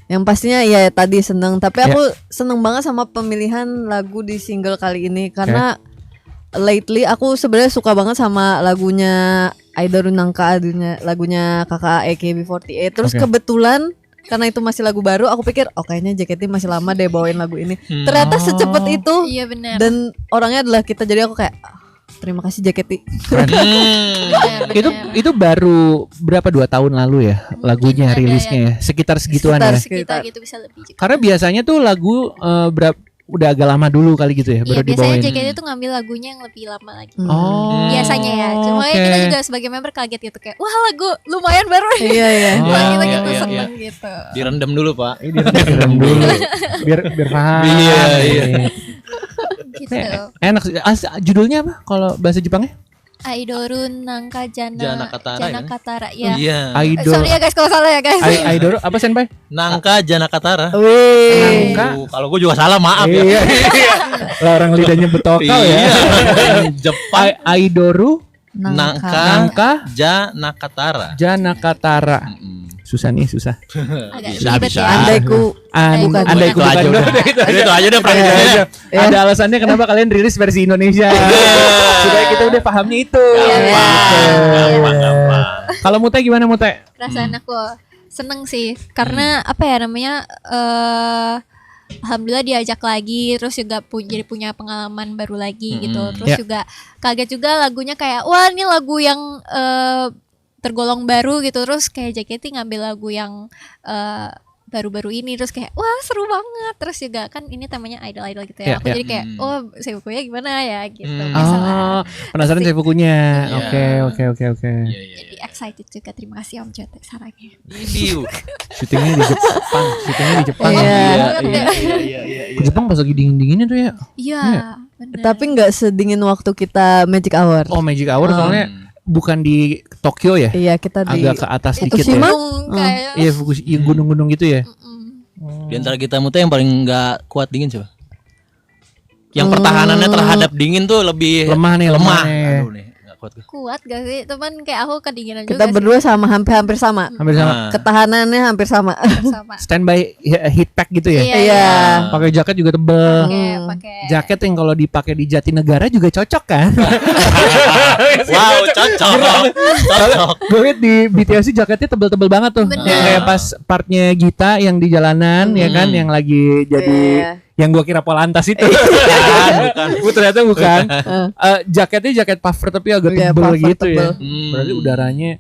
Yang pastinya ya tadi seneng, tapi aku seneng banget sama pemilihan lagu di single kali ini karena lately aku sebenarnya suka banget sama lagunya Aidaru Nangka, lagunya kakak AKB48. Terus kebetulan karena itu masih lagu baru, aku pikir kayaknya JKT masih lama deh bawain lagu ini. Ternyata secepat itu. Iya benar. Dan orangnya adalah kita, jadi aku kayak terima kasih JKT. Itu baru berapa 2 tahun lalu ya lagunya rilisnya ya, sekitar segituan ya. Kita gitu bisa lebih juga. Karena biasanya tuh lagu udah agak lama dulu kali gitu ya, baru Iya, biasanya dibawain. JKT tuh ngambil lagunya yang lebih lama lagi. Oh, Biasanya ya. Cuma ya kita juga sebagai member kaget gitu kayak, wah lagu lumayan baru. Iya. Wah, kita Iya, gitu iya, seneng gitu. Direndam dulu, Pak. direm dulu biar paham. Iya. Gitu. Enak sih. Judulnya apa kalau bahasa Jepangnya? Aidoru Nangka Janakatara ya. Iya. Idol. Sorry ya guys kalau salah ya guys. Idol apa Senpai? Nangka Janakatara. Nangka. Kalau gue juga salah, maaf ya. Iya. Lah orang lidahnya betokal ya. Jepang. Aidoru Nangka Janakatara. Janakatara. Susah. Agak ribet ya. Andaiku Andai Itu aja udah. Itu aja udah perasaannya. Ada alasannya kenapa kalian rilis versi Indonesia. Supaya kita udah pahamnya itu. Gampang. Kalau Mute gimana Mute? Perasaan aku seneng sih karena apa ya namanya alhamdulillah diajak lagi, terus juga jadi punya pengalaman baru lagi gitu. Terus juga kaget juga lagunya kayak wah ini lagu yang tergolong baru gitu, terus kayak JKT ngambil lagu yang baru-baru ini, terus kayak wah seru banget. Terus juga kan ini temanya idol gitu ya. Aku jadi kayak seifukunya gimana ya gitu. Biasalah. Penasaran seifukunya. Oke. Jadi excited juga. Terima kasih Om Jote sarannya. Syutingnya di Jepang. Iya. Ke Jepang pas lagi dingin-dinginnya tuh ya. Iya. Bener. Tapi nggak sedingin waktu kita Magic Hour. Oh, Magic Hour soalnya bukan di Tokyo ya? Iya, kita di agak ke atas dikit Fukushima? ya. Iya, gunung-gunung gitu ya. Di antara kita Mute yang paling nggak kuat dingin siapa? Yang pertahanannya terhadap dingin tuh lebih Lemah nih. Aduh nih, nggak kuat gue. Kuat gak sih? Teman kayak aku kedinginan juga Kita berdua sama hampir sama. Hampir sama. Ketahanannya hampir sama. sama. Standby heat pack gitu ya. Iya. Pakai jaket juga tebel. Pakai Jaket yang kalau dipakai di Jatinegara juga cocok kan? Wow, cocok. Gue liat di BTS jaketnya tebel-tebel banget tuh. Bener. Yang kayak pas partnya Gita yang di jalanan ya kan, yang lagi jadi yang gua kira Polantas itu. Bukan. Ternyata bukan. Jaketnya jaket puffer tapi agak tebel gitu ya. Berarti udaranya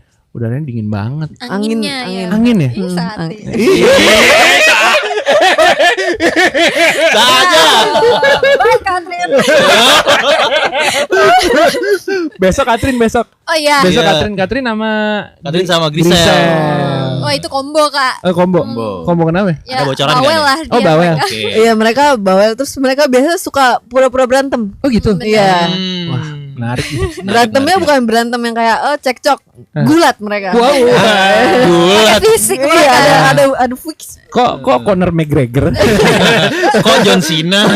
dingin banget. anginnya ya. Angin ya? Saat Iya. Saja. Bye Katrin. Besok Katrin besok. Oh iya. Besok Iya. Katrin Sama Grisel. Oh itu combo Kak. Combo. Combo kenapa? Ya, Ada bocoran nggak bawel nih? lah Oh, dia bawel. mereka. Oke. Iya mereka bawel terus mereka biasa suka pura-pura berantem. Oh gitu. Iya. Wah, menarik. Berantemnya bukan berantem yang kayak cekcok, gulat mereka. Wow. Bulat. Fisik Iya mereka. ada fix. Kok Conor McGregor? Kok John Cena?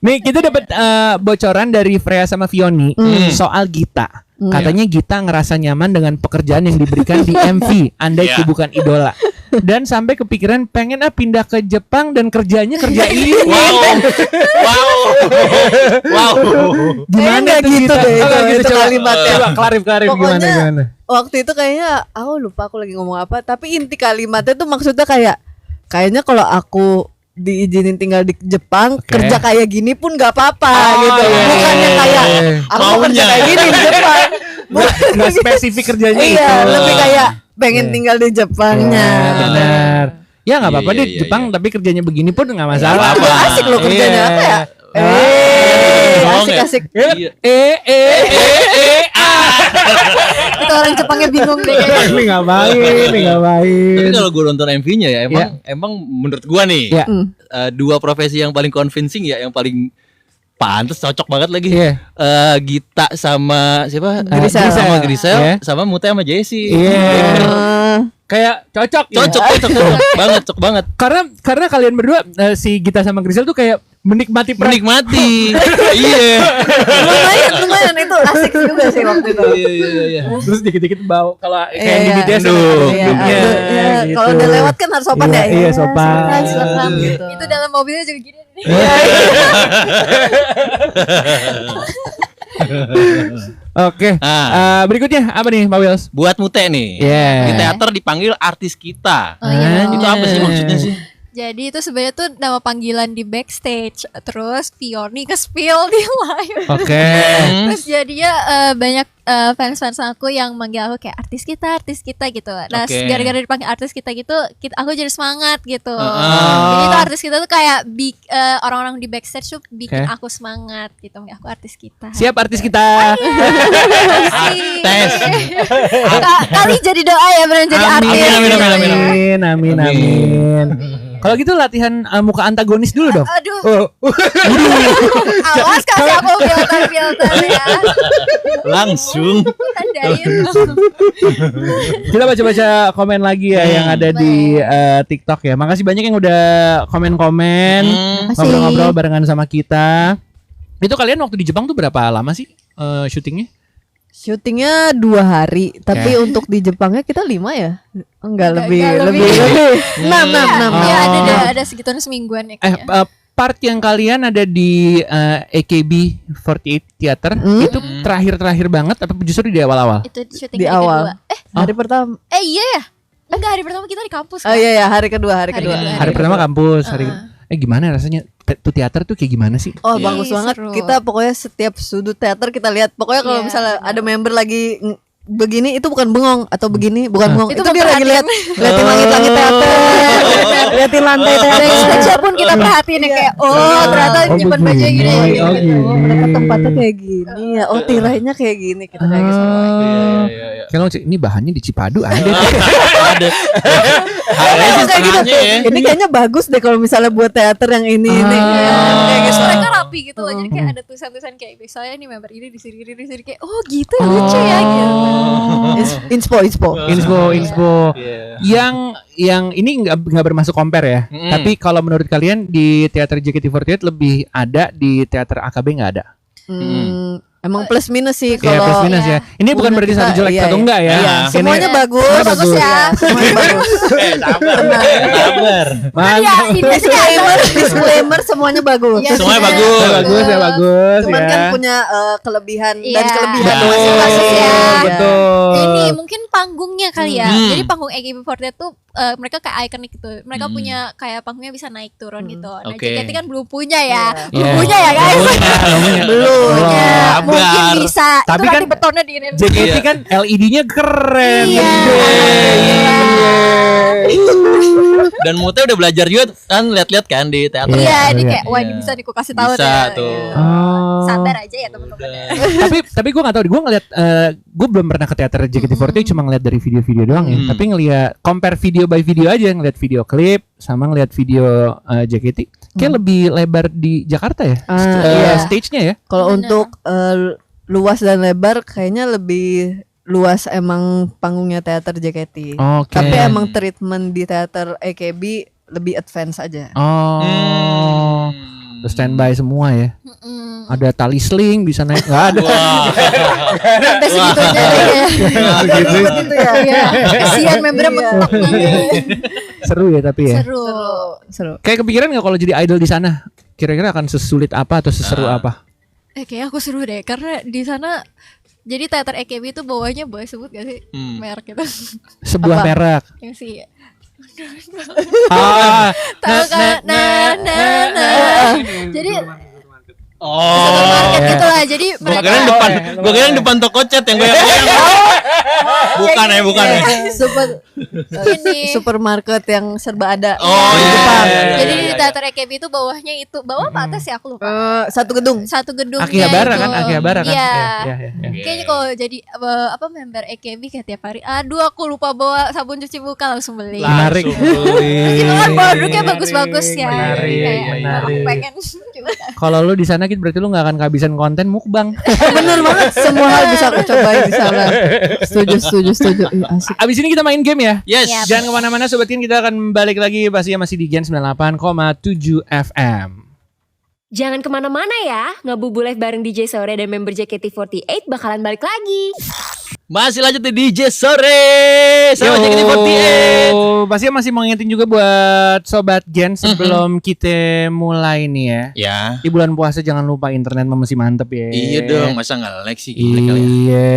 Nih kita dapat bocoran dari Freya sama Vioni soal Gita. Katanya Gita ngerasa nyaman dengan pekerjaan yang diberikan di MV Andai Ku Bukan Idola. Dan sampai kepikiran pengen pindah ke Jepang dan kerjanya kerja ini. Wow. Gimana Kayaknya tuh gitu Gita? deh, Oh, itu coba. kalimatnya. Coba klarif Pokoknya gimana. waktu itu kayaknya aku lupa aku lagi ngomong apa, tapi inti kalimatnya tuh maksudnya kayaknya kalau aku diizinin tinggal di Jepang, kerja kayak gini pun gak apa-apa gitu. Bukannya kayak aku mau kerja kayak gini di Jepang. Nggak spesifik kerjanya itu. Iya, lebih kayak pengen tinggal di Jepangnya. Benar. Ya nggak apa-apa Iya, deh iya, Jepang, iya. tapi kerjanya begini pun nggak masalah. Juga asik loh kerjanya apa ya? Asik-asik. Iya. Itu orang Jepangnya bingung deh kayaknya. Ini ngapain? Tapi kalau gue nonton MV-nya ya emang menurut gua nih Iya. dua profesi yang paling convincing ya, yang paling pantes, cocok banget lagi. Iya. Gita sama siapa? Grisel. Sama Grisel, Iya. sama Mute sama Jessie. Iya. Kayak cocok. Cocok banget. Karena kalian berdua si Gita sama Grisel tuh kayak menikmati Menikmati. Iya. lumayan itu asik juga sih waktu itu. Iya. Terus dikit-dikit bau kalau kayak di Iya. BTS Aduh, Iya, gitu. kalau udah lewat kan harus sopan ya. Iya, sopan. Silakan gitu. Itu dalam mobilnya juga gini. Oke. Berikutnya apa nih Pak Wils? Buat Mute nih. Iya. Di teater dipanggil artis kita. Oh, iya. Itu apa sih maksudnya sih? Jadi itu sebenarnya tuh nama panggilan di backstage. Terus Vioni ke spill di live. Oke. Terus jadinya banyak fans-fans aku yang manggil aku kayak artis kita gitu. Nah Oke. gara-gara dipanggil artis kita gitu, aku jadi semangat gitu. Jadi itu artis kita tuh kayak orang-orang di backstage tuh bikin Oke. aku semangat gitu. Aku artis kita. Siap artis kita. Tes. Kali jadi doa ya beneran jadi Amin, artis. amin. Amin. Kalau gitu latihan muka antagonis dulu dong. Aduh, awas kasih aku filter ya. Langsung. Tandain. Kita baca-baca komen lagi ya yang ada di TikTok ya. Makasih banyak yang udah komen-komen, ngobrol-ngobrol barengan sama kita. Itu kalian waktu di Jepang tuh berapa lama sih syutingnya? Syutingnya 2 hari, tapi untuk di Jepangnya kita 5 ya? Enggak, lebih. 6. Ya ada segituan semingguan ya kayaknya. Part yang kalian ada di AKB48 Theater itu terakhir banget atau justru di awal-awal? Itu syuting Di hari awal. kedua. Hari pertama. Iya ya. Enggak, hari pertama kita di kampus Oh kan? iya, hari kedua. Hari pertama kampus, gimana rasanya tuh teater tuh kayak gimana sih? Oh bagus Ih, banget. seru. Kita pokoknya setiap sudut teater kita lihat. Pokoknya kalau Iya, misalnya benar. ada member lagi begini itu bukan bengong atau begini bukan bengong. Itu Itu dia lagi liatin memperhatiin. langit-langit teater, liatin lantai teater. Backstage pun kita perhatiin ya kayak ternyata nyimpan baju yang gini. Oh, gini. Ternyata tempatnya kayak gini ya. Oh tirainya kayak gini kita kayak gitu. Iya. Kalau ini bahannya di Cipadu ada. Ada. Harusnya Kayak gitu. setengahnya ya. Ini kayaknya bagus deh kalau misalnya buat teater yang ini. Kayak gitu mereka rapi gitu loh. Jadi kayak ada tulisan-tulisan kayak misalnya nih member ini di sini kayak oh gitu ya lucu ya gitu. Inspo. Inspo. Yang ini nggak bermasuk compare ya. Tapi kalau menurut kalian di teater JKT48 lebih ada, di teater AKB nggak ada? Emang plus minus sih Ya kalau plus minus ya. Ini bukan berarti satu jelek iya, satu iya. enggak ya. Iya. Ini- Semuanya bagus. Semuanya bagus. ya. Semuanya bagus. Sabar. Mantap. Ya ini Disclaimer semuanya bagus. Iya, Semuanya sudah. bagus. Ya bagus Cuman ya. kan punya kelebihan dan Iya. kelebihan Betul, masing-masing ya. betul. Ini mungkin panggungnya kali ya. Hmm. Jadi panggung AKB48 tuh mereka kayak ikonik gitu. Mereka punya kayak panggungnya bisa naik turun gitu. Nah, Oke. JKT kan belum punya ya. Iya. Belum punya ya guys. Belum. Ya, Sabar. mungkin bisa. Tapi Itu kan nanti betonnya di ini. JKT kan LED-nya keren. Iya. Gede. Dan Mute udah belajar juga kan, lihat-lihat kan di teater. Iya, ini kayak wah ini bisa nih ku kasih tahu Bisa deh. tuh. Oh. Sabar aja ya teman-teman. tapi gue nggak tahu, gue ngeliat gue belum pernah ke teater JKT48, cuma ngeliat dari video-video doang ya. Tapi ngeliat compare video by video aja, ngeliat video klip sama ngeliat video JKT, kayak lebih lebar di Jakarta ya, Iya. stage-nya ya. Kalau Bener. untuk luas dan lebar kayaknya lebih luas emang panggungnya teater JKT. Oke. Tapi emang treatment di teater AKB lebih advance aja. Oh, terus standby semua ya. Mm-mm. Ada tali sling bisa naik, nggak ada. Sampai segitunya deh ya. Gitu ya. Iya, kasihan membernya mentok nanti. Seru ya tapi ya. Seru. Kayak kepikiran nggak kalau jadi idol di sana? Kira-kira akan sesulit apa atau seseru apa? Kayak aku seru deh karena di sana jadi teater EKB itu bawahnya boleh sebut gak sih merek itu Sebuah Apa? merek. yang sih Ah, tahu kan jadi Oh. supermarket gitu lah jadi mereka Gue kira yang depan toko cat yang goyang-goyang. Bukan ya. ini Supermarket yang serba ada. Oh, di iya, depan. iya, iya. jadi di teater EKB itu bawahnya itu bawah apa atas ya aku lupa Satu gedung. satu gedungnya Akihabara itu. kan, Akihabara kan. Iya. Iya. Kayaknya kalau jadi apa member EKB kayak tiap hari aduh aku lupa bawa sabun cuci muka langsung beli Menarik. cuci muka kan produknya bagus-bagus ya Menarik, kayak menarik. aku pengen coba. Kalau lu di sana berarti lu nggak akan kehabisan konten mukbang. Bener banget. Semua hal bisa aku cobain di sana. Setuju. Ih, asik. Abis ini kita main game ya. Yes. Yap. Jangan kemana-mana Sobat Gen, kita akan balik lagi pastinya masih di Gen 98,7 FM. Jangan kemana-mana ya, Ngabubulet bareng DJ Sore dan member JKT48 bakalan balik lagi. Masih lanjut di DJ Sore sama JKT48. Pastinya masih mau ngingetin juga buat Sobat Gen sebelum kita mulai nih ya. Ya. Di bulan puasa jangan lupa internet masih mantep ya. Iya dong, masa nggak lag sih gila kali ya. Iya.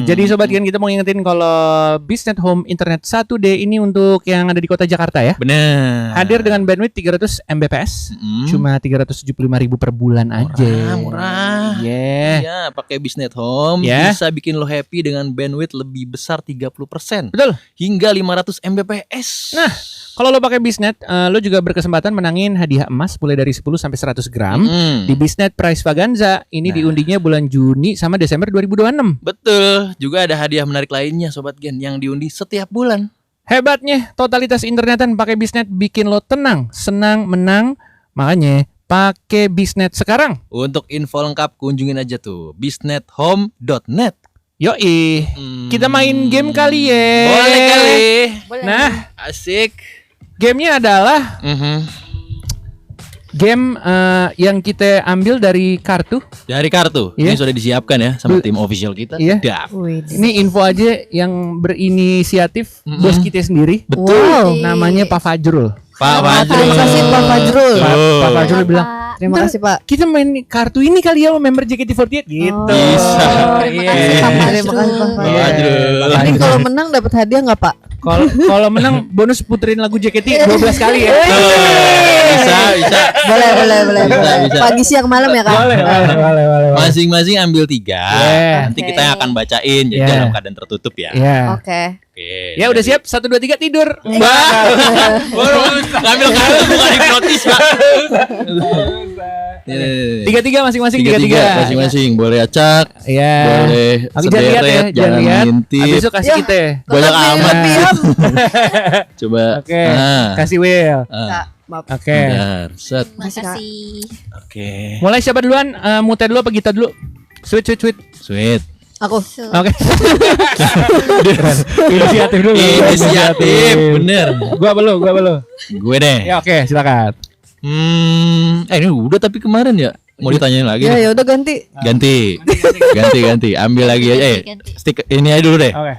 Jadi Sobat Gen kita mau ngingetin kalau Bisnet Home Internet 1D ini untuk yang ada di kota Jakarta ya. Bener. Hadir dengan bandwidth 300 Mbps, cuma 375.000 per bulan aja. Murah. Iya. Iya, pakai Bisnet Home Ya. bisa bikin lo happy dengan bandwidth lebih besar 30% Betul. hingga 500 Mbps. Nah, kalau lo pakai Bisnet, lo juga berkesempatan menangin hadiah emas mulai dari 10 sampai 100 gram di Bisnet Prize Vaganza. Ini diundinya bulan Juni sama Desember 2026. Betul, juga ada hadiah menarik lainnya Sobat Gen yang diundi setiap bulan. Hebatnya totalitas internetan pakai Bisnet bikin lo tenang, senang, menang. Makanya pakai Bisnet sekarang. Untuk info lengkap kunjungin aja tuh bisnethome.net. Yoi, kita main game kali ya. Boleh kali. Nah, Asik. gamenya adalah game yang kita ambil dari kartu. Dari kartu. Iya. Ini sudah disiapkan ya sama tim official kita. Iya. Dap. Ini info aja yang berinisiatif bos kita sendiri. Wow. Namanya Pak Fajrul. Pak Fajrul. Terima kasih Pak Fajrul. Pak Fajrul bilang, Terima kasih Pak. kita main kartu ini kali ya sama member JKT48 gitu. Bisa. Terima kasih Pak Pak Fajrul. Fajrul. Ini kalau menang dapat hadiah nggak Pak? Kalau menang bonus puterin lagu JKT 12 kali ya. Bisa. Boleh. Bisa. Pagi siang malam ya Kak? Boleh. Masing-masing ambil 3. Yeah. Nanti kita yang akan bacain jadi Yeah. dalam keadaan tertutup ya. Iya. Oke. Oke. Ya udah siap 1 2 3 tidur. Baru ngambil kartu bukan hipnotis, Pak. 3 masing-masing 3. Masing-masing. Boleh acak. Iya. Boleh Tapi jangan lihat ya, sederet, jangan lihat. ngintip. Habis itu kasih Ya. kita. Banyak amat. Coba. Oke. Nah. Kasih Will. Maaf. Oke. Bentar. Set. Makasih. Oke. Mulai siapa duluan? Muter dulu apa Gita dulu? Sweet. Sweet. Aku. Oke. Inisiatif dulu. Inisiatif, bener. Gua belum. Gue deh. Ya oke, silakan. Ini udah tapi kemarin ya. Mau ditanyain lagi? Ya nih? ya udah ganti. Ganti. Ambil lagi aja. Ganti. Stick ini aja dulu deh. Oke.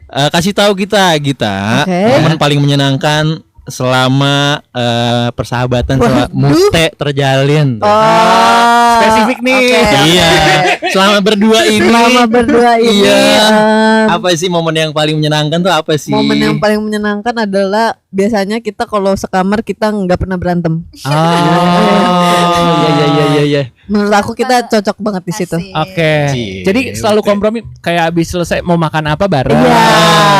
Kasih tahu kita Gita, Oke. momen paling menyenangkan selama persahabatan sama Mute terjalin. spesifik nih. Iya. Selama berdua ini. Iya. Apa sih momen yang paling menyenangkan tuh apa sih? Momen yang paling menyenangkan adalah biasanya kita kalau sekamar kita nggak pernah berantem. Iya. Menurut aku kita cocok banget di situ. Asik. Oke. Jadi selalu kompromi kayak habis selesai mau makan apa bareng. Iya.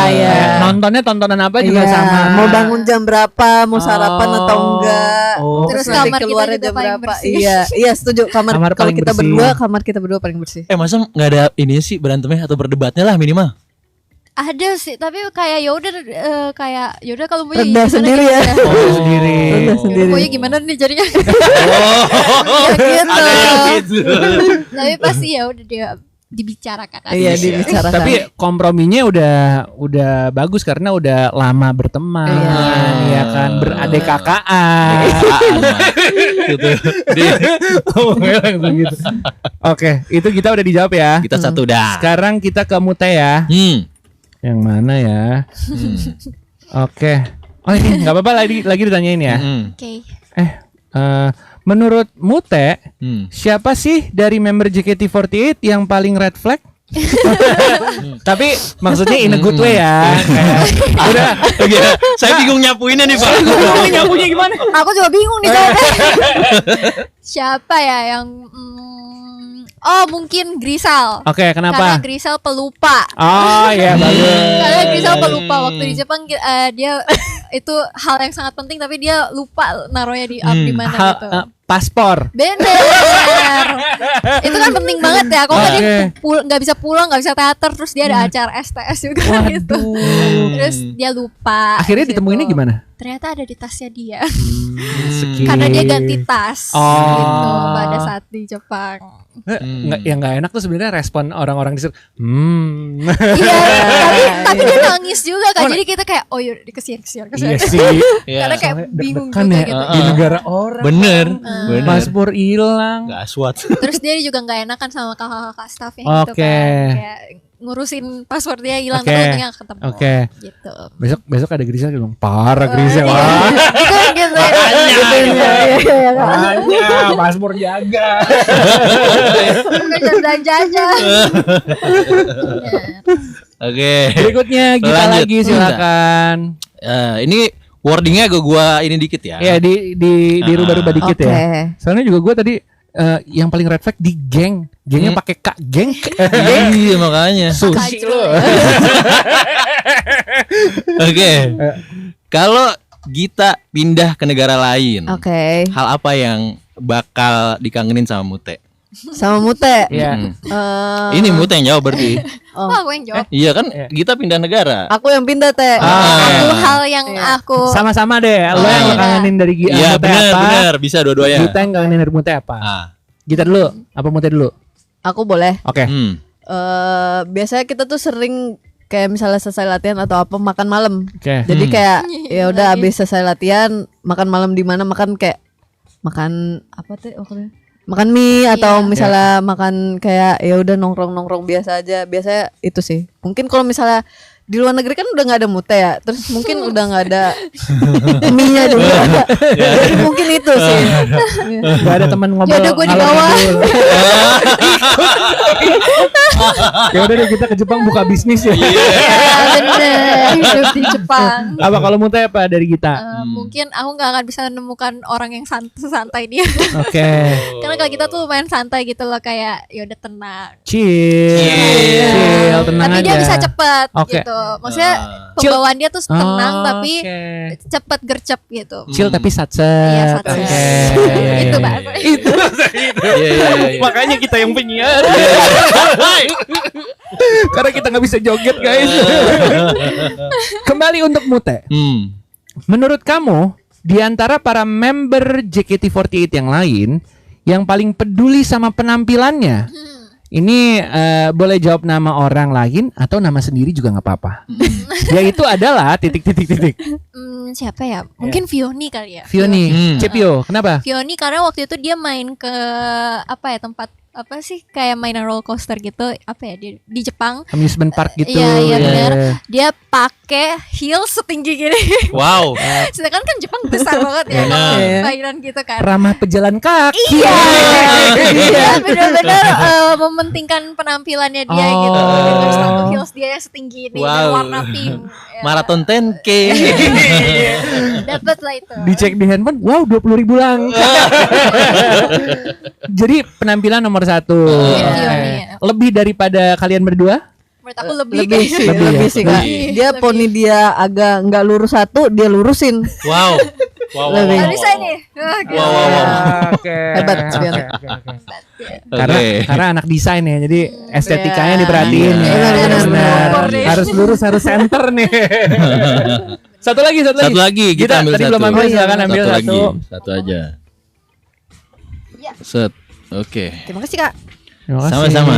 Kayak nontonnya tontonan apa juga Iya, sama. mau bangun jam berapa, mau sarapan atau enggak. Oh. Terus nanti kamar kita keluarnya juga paling bersih. Iya, setuju. Kamar Kalau paling kita bersih. berdua, kamar kita berdua paling bersih. Masa nggak ada ini sih berantemnya atau berdebatnya lah minimal? Ada sih, tapi kayak yaudah kalau mau Reda sendiri ya. Sendiri. Reda sendiri. Pokoknya gimana nih jadinya. Oh, Ya gitu. ada yang gitu. Tapi pasti ya udah dia dibicarakan aja. Iya, dibicarakan. Tapi komprominya udah bagus karena udah lama berteman, ya kan, beradik kakak. Gitu. Gitu. Oke, itu kita udah dijawab ya. Kita satu dah. Sekarang kita ke Mute ya. Yang mana ya? Oke. Oh ini nggak apa-apa lagi ditanyain ya. Oke. Menurut Mute, siapa sih dari member JKT48 yang paling red flag? Tapi maksudnya in a good way ya. Kayak, udah. Saya bingung nyapuinnya nih Pak. Nyapunya gimana? Aku juga bingung nih jawabnya. Siapa ya yang mungkin Grisal. Oke, kenapa? Karena Grisal pelupa. Oh ya bagus. Karena Grisal pelupa waktu di Jepang dia itu hal yang sangat penting tapi dia lupa naruhnya di di mana gitu. Paspor. Bener. Itu kan penting banget ya. Kalau tadi nggak bisa pulang, nggak bisa teater, terus dia ada acara STS juga gitu. Terus dia lupa. Akhirnya gitu. ditemuinnya gimana? Ternyata ada di tasnya dia. Skip. Karena dia ganti tas gitu pada saat di Jepang. Nggak enak tuh sebenarnya respon orang-orang di situ. Iya, tapi dia nangis juga kan. Jadi kita kayak yaudah kesian. Iya sih. Karena kayak bingung Kan juga ya, gitu. di negara orang. Bener. Paspor hilang. Gak aswat. Terus dia juga nggak enakan sama kakak-kakak staffnya gitu Oke. kan. Kayak ngurusin password dia hilang Oke. terus untungnya ketemu. Oke. Gitu. Besok ada Grisel bilang parah Grisel. Iya. Gitu. Makanya paspor jaga. Bukan belanja aja. Oke. Berikutnya kita Lanjut. lagi silakan. Ini wordingnya gua ini dikit ya. Ya dirubah-rubah dikit ya. Oke. Soalnya juga gue tadi yang paling red flag di gengnya pakai K, geng. Iya makanya. Sushi Kacau lo. ya. Oke. Kalau Gita pindah ke negara lain, Oke. hal apa yang bakal dikangenin sama Mute? Sama Mute. Iya. Ini Mute yang jawab berarti. Aku yang jawab. Iya kan Gita pindah negara. Aku yang pindah Teh. Aku hal yang aku Sama-sama deh. Lo yang iya. kangenin dari Iya Mute apa? benar bisa dua-duanya. Kita yang kangenin dari Mute apa? Ah. Gita dulu, apa Mute dulu? Aku boleh. Oke. Biasanya kita tuh sering kayak misalnya selesai latihan atau apa makan malam. Oke. Jadi kayak ya udah habis selesai latihan makan malam di mana makan kayak makan apa Teh waktu makan mie atau misalnya makan kayak ya udah nongkrong biasa aja. Biasanya itu sih. Mungkin kalau misalnya di luar negeri kan udah nggak ada Mute ya, terus mungkin udah nggak ada mie-nya juga. Jadi mungkin itu sih. Gak ada teman ngobrol. Ya udah gue di ngalor bawah. ngidul. Ya udah deh kita ke Jepang buka bisnis ya. Ya bener hidup di Jepang. Apa kalau Mute apa dari Gita? Mungkin aku nggak akan bisa menemukan orang yang sesantai dia. Oke. Karena kalau kita tuh main santai gitu loh kayak ya udah tenang. Chill, tenang Tapi aja. dia bisa cepet Oke. gitu. Maksudnya pembawaan dia tuh tenang tapi Oke. cepet gercep gitu. Chill tapi satset. Iya, satset. Oke. Itu bahasa. Itu Iya. makanya kita yang penyiar. Karena kita nggak bisa joget guys. Kembali untuk Mute. Menurut kamu di antara para member JKT48 yang lain yang paling peduli sama penampilannya? Ini boleh jawab nama orang lain atau nama sendiri juga nggak apa-apa. Yaitu adalah titik. Siapa ya? Mungkin Vioni kali ya. Vioni, Cepio, kenapa? Vioni karena waktu itu dia main ke apa ya tempat apa sih kayak mainan roller coaster gitu, apa ya di Jepang. Amusement park gitu. Iya benar. Dia pakai heels setinggi gini. Wow. Sedangkan kan Jepang besar banget ya. Iya. Mainan gitu kan. Ramah pejalan kaki. Iya. Dia benar-benar mementingkan penampilannya dia gitu. Dengan sepatu heels dia yang setinggi ini dan Wow. warna pink. Ya. Maraton 10K. Dapat lah itu. Dicek di handphone, wow 20.000 lang. Jadi penampilan nomor 1. Iya. Lebih daripada kalian berdua? Menurut aku lebih Lebih sih, Lebih lebih ya? sih Kak. Lebih. Dia poni dia agak nggak lurus satu, dia lurusin. Wow. Wow. Lebih. Gak bisa nih. Oke. Hebat, Bian. Karena anak desain ya, jadi estetikanya diperhatiin. Iya. Ya. Benar, Benar. Harus lurus, harus center nih. Satu lagi. Satu lagi, kita ambil tadi satu. belum ambil, silakan ambil Satu satu. lagi. Satu aja. Set. Oke. Terima kasih Kak. Terima kasih. Sama-sama.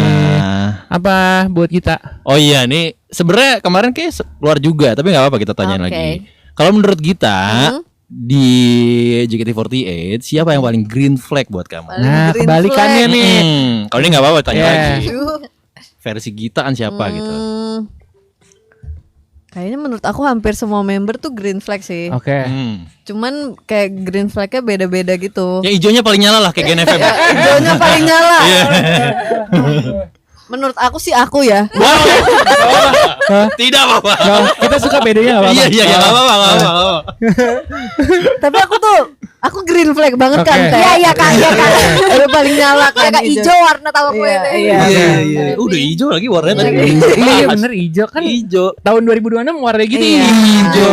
Apa buat kita? Oh iya, nih sebenarnya kemarin kayak keluar juga, tapi nggak apa-apa kita tanyain Oke. lagi. Kalau menurut Gita di JKT48 siapa yang paling green flag buat kamu? Nah, Green kebalikannya flag. nih. Kalau ini nggak apa-apa tanya Yeah. lagi. Versi Gita kan siapa gitu? Kayaknya menurut aku hampir semua member tuh green flag sih. Oke. Cuman kayak green flagnya beda-beda gitu. Yang hijaunya paling nyala lah kayak Gen FM. Hijaunya paling nyala. Menurut aku sih aku ya. Tidak apa-apa. Nggak, kita suka bedanya nggak apa-apa. Iya, nggak apa-apa, nggak apa-apa. Tapi aku green flag banget kan. Oke. Iya Kak, iya Kak. Udah paling nyala kan. Agak hijau warna tahu aku Iya, itu. iya. Iya. Udah hijau lagi warnanya tadi. Iya bener hijau kan. Hijau. Tahun 2026 warna gitu Iya. hijau.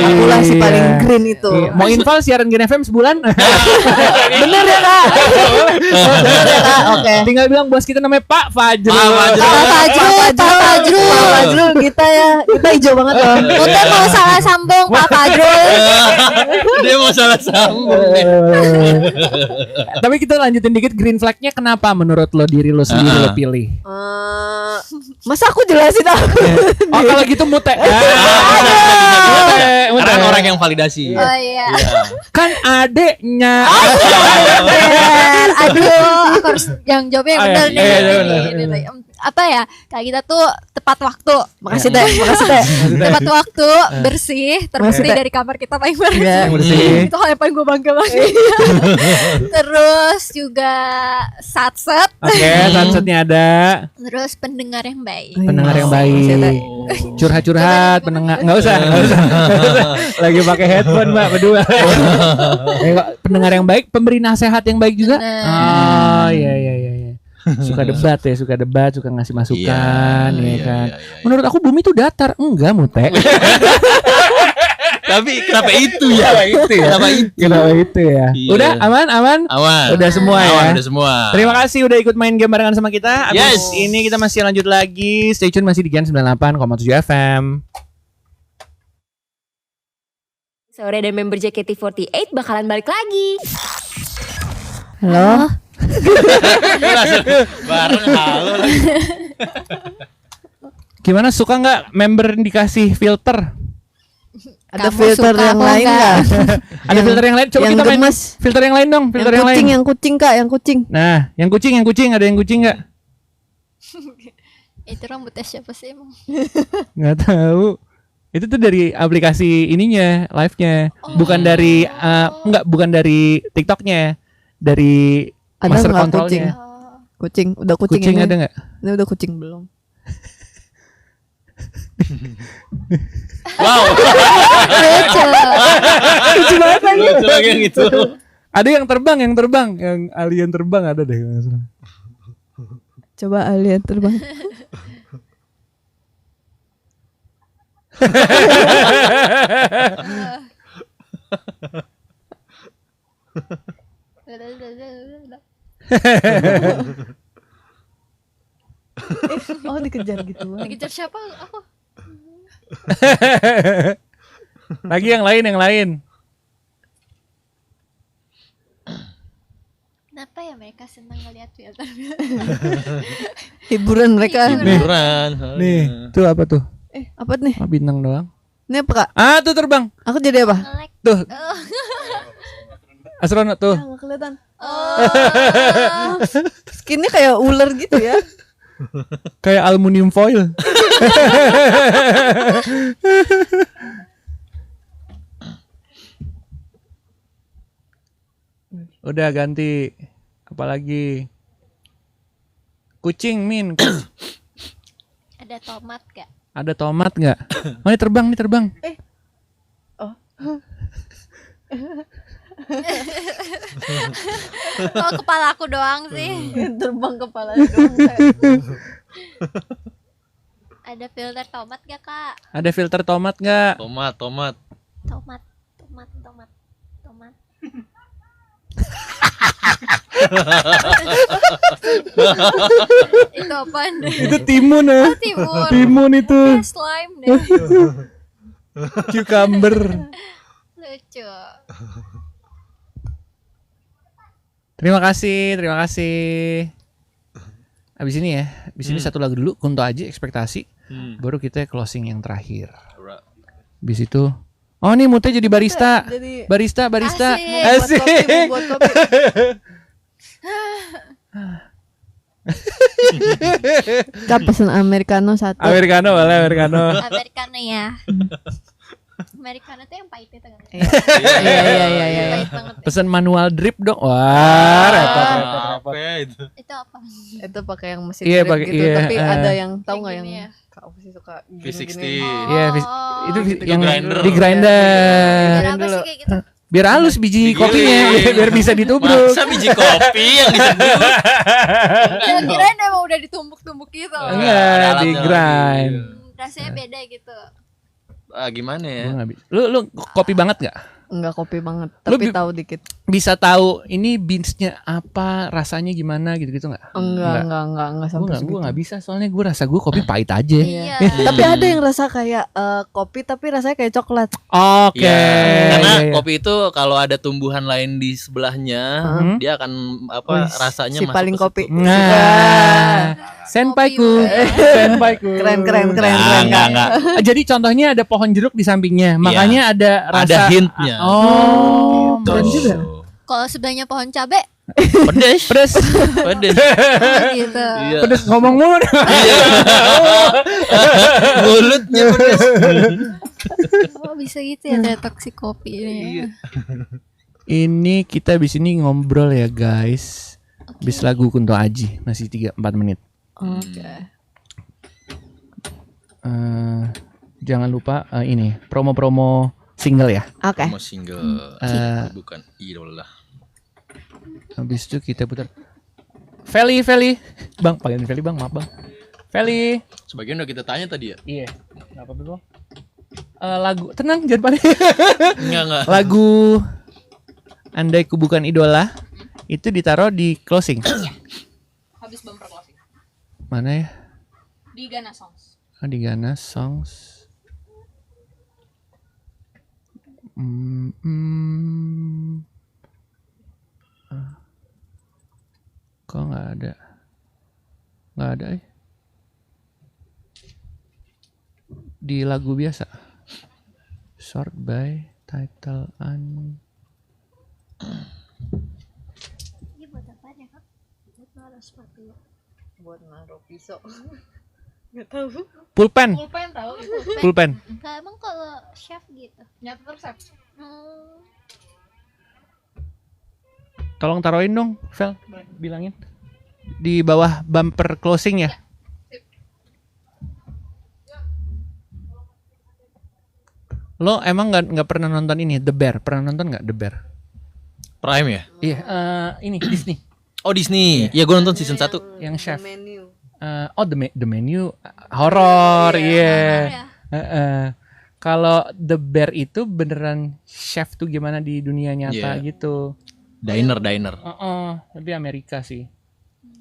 Akulah si paling green itu. Iya. Mau infal siaran Gen FM sebulan? Bener ya Kak? Bener ya Kak? Oke. Tinggal bilang bos kita namanya Pak Fajrul. Pak Fajrul kita hijau banget loh. Udah mau salah sambung Pak Fajrul. Dia mau salah sambung. Tapi kita lanjutin dikit, green flag-nya kenapa menurut lo, diri lo sendiri lo pilih? Masa aku jelasin aku? Oh kalau gitu mute. Karena kan orang yang validasi. Oh iya. Kan adeknya. Aduh, aku harus yang jawabnya yang benar nih. benar. Apa ya? Kayak kita tuh tepat waktu. Makasih Teh. Tepat waktu, bersih, terbersih dari kamar kita paling bersih. Iya. Bersih. Itu hal yang paling gue bangga banget. Terus juga satset. Oke, sunsetnya ada. Terus pendengar yang baik. Pendengar yang baik. Curhat-curhat, pendengar nggak usah. Lagi pakai headphone Mbak berdua. Pendengar yang baik, pemberi nasihat yang baik juga. Oh iya. Suka debat, suka ngasih masukan, ya kan. Menurut aku bumi itu datar, enggak mute. Tapi kenapa itu ya? Kenapa itu ya? Iya. Udah aman? Udah semua ya. Udah semua. Terima kasih udah ikut main game barengan sama kita. Abis Yes. ini kita masih lanjut lagi. Stay tune masih di Gen 98,7 FM. Sore dan member JKT48 bakalan balik lagi. Halo. Bareng halo lagi. Gimana, suka nggak member dikasih filter? Ada Kamu filter suka yang apa lain enggak? nggak? Ada filter yang lain? Coba yang kita main gemes. filter yang lain dong. Filter yang, lain. Yang kucing Kak, yang kucing. Nah, yang kucing. Ada yang kucing nggak? Itu rambutnya siapa sih emang? Nggak tahu. Itu tuh dari aplikasi ininya, live-nya. Bukan dari bukan dari TikTok-nya. Dari Ada master nggak control-nya. Kucing, udah kucing, Kucing ini. ada nggak? Ini udah kucing belum? Wow. Lucu banget lagi. Lucu lagi yang itu. Ada yang terbang, yang alien terbang ada deh. Coba alien terbang. Oh dikejar gitu. Dikejar siapa? Aku. Lagi yang lain. Kenapa ya mereka senang ngeliat filter? Hiburan mereka. Hiburan. Nih, tuh apa tuh? Apa nih? Oh, bintang doang. Ini apa Kak? Ah, tuh terbang. Aku jadi apa? Tuh. Astronot tuh. Nggak kelihatan. Skinnya kayak ular gitu ya. Kayak aluminium foil. Udah ganti. Apalagi kucing Min. Ada tomat gak? Ada tomat nggak? Oh, ini terbang. Kok kepala aku doang sih? Terbang kepala dong. Ada filter tomat gak kak? Ada filter tomat nggak? Tomat. Tomat. Itu apaan? Itu timun ya. Timun. Timun itu. Kayak slime deh. Cucumber. Lucu. Terima kasih. Abis ini satu lagu dulu, Kunto Aji, Ekspektasi. Baru kita closing yang terakhir. Abis itu, oh nih Mute jadi barista. Barista. Asik. Buat kopi. Kak pesen americano satu. Americano boleh, Americano. Americano ya. Americano tuh yang pahit itu kan? Iya. Pahit banget. Ya. Pesen manual drip dong. Wah, repot. Apa ya itu? Itu apa? Itu pakai yang mesin Iya, drip pakai- gitu, iya, tapi ada yang tahu nggak Yang yang gini ya? Kak Ovi suka V60. Iya, itu Itu yang grinder. di grinder. Biar apa sih kayak gitu? Biar halus biji kopinya, biar bisa ditubruk. Masa biji kopi yang disebut? Kirain emang udah ditumbuk-tumbuk gitu. Enggak, di grind. Rasanya beda gitu. Gimana ya? Gua nggak bisa. Lu kopi banget nggak? Enggak kopi banget, Lu tapi bi- tahu dikit. Bisa tahu ini beansnya apa, rasanya gimana gitu nggak? Enggak sampai Gue segitu. nggak bisa soalnya gue rasa gue kopi pahit aja. Iya. Tapi ada yang rasa kayak kopi tapi rasanya kayak coklat. Oke. Ya, karena Iya. kopi itu kalau ada tumbuhan lain di sebelahnya, dia akan Wih, rasanya si masuk paling ke kopi. situ. Nah, senpaiku. Keren. Enggak. Jadi contohnya ada pohon jeruk di sampingnya, makanya ada rasa. Ada hintnya. Oh, Keren juga. Kalau sebelahnya pohon cabe, Pedes. pedes. Pedes. gitu. Iya. Pedes ngomong mulu. Mulutnya pedes. Oh bisa gitu ya detoksi kopi ini. Iya. Ini kita di sini ngobrol ya guys. Bis lagu Kunto Aji masih 3-4 menit. Oke. Jangan lupa ini promo-promo single ya. Oke. Mau single bukan idola. Habis itu kita putar. Feli. Bang, panggilin Feli Bang, maaf Bang. Feli. Sebagian udah kita tanya tadi ya. Iya. Enggak apa-apa Bang. Lagu tenang jangan panik. Enggak. Lagu Andai Ku Bukan Idola itu ditaruh di closing. Habis bumper closing Mana ya? di Gana Songs. Di Gana Songs. Kok nggak ada? Nggak ada di lagu biasa. Sort by title and Ini buat apa ya kak? Buat naruh sepatu. Buat naruh pisau. Enggak tahu. pulpen. Pulpen tahu itu. Pulpen. Enggak emang kalau chef gitu. Nyata resep. Tolong taruhin dong, Vel. Bilangin. Di bawah bumper closing ya. Lo emang nggak pernah nonton ini The Bear? Pernah nonton nggak The Bear? Prime ya? Iya, ini Disney. Oh Disney. Iya, gue nonton season 1. Yang chef. Menu. The Menu horor, iya. Ya. Kalau The Bear itu beneran chef tuh gimana di dunia nyata gitu. Diner. Tapi Amerika sih.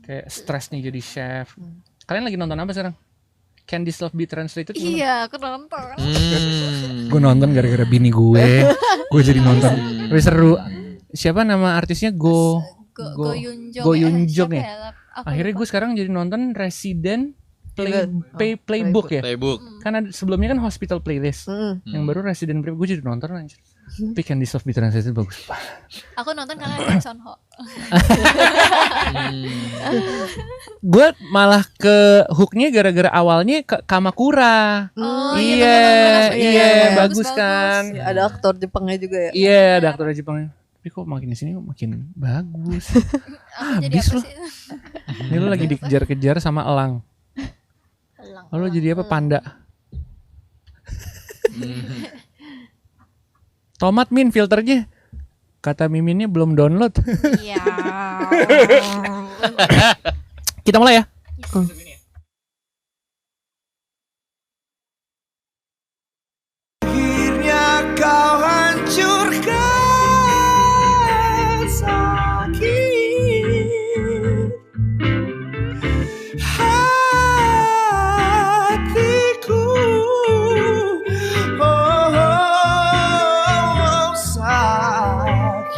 Kayak stres nih jadi chef. Kalian lagi nonton apa sekarang? Can This Love Be Translated? Iya, aku nonton. Gue nonton gara-gara bini gue. Gue jadi nonton. Tapi seru. Siapa nama artisnya? Go Yunjong ya. Akhirnya gue sekarang jadi nonton Resident Playbook ya. Playbook. Kan sebelumnya kan Hospital Playlist. Mm. Yang baru Resident Playbook. Gue jadi nonton anjir. Tapi Candy Soft di translate bagus banget. Aku nonton karena ada Sonho. Gue malah ke hooknya gara-gara awalnya ke Kamakura. Oh iya, benar-benar. iya, bagus bagus. kan. Ada aktor Jepangnya juga ya. Iya, ada aktor Jepang. Tapi kok makin kesini makin bagus. Aku jadi Habis apa lo. sih? Ini lo lagi dikejar-kejar sama elang. Lo jadi apa? Panda. Tomat Min filternya. Kata Miminnya belum download. Iya. Kita mulai ya. Akhirnya kau hancurkan sakit hatiku. Oh, sakit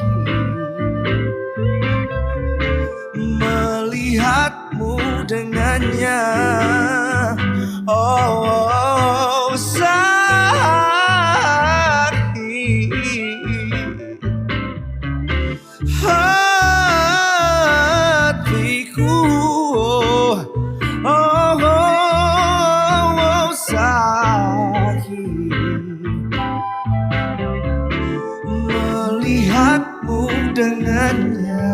melihatmu dengannya. Oh, sakit hatiku. Oh, sakit melihatmu dengannya.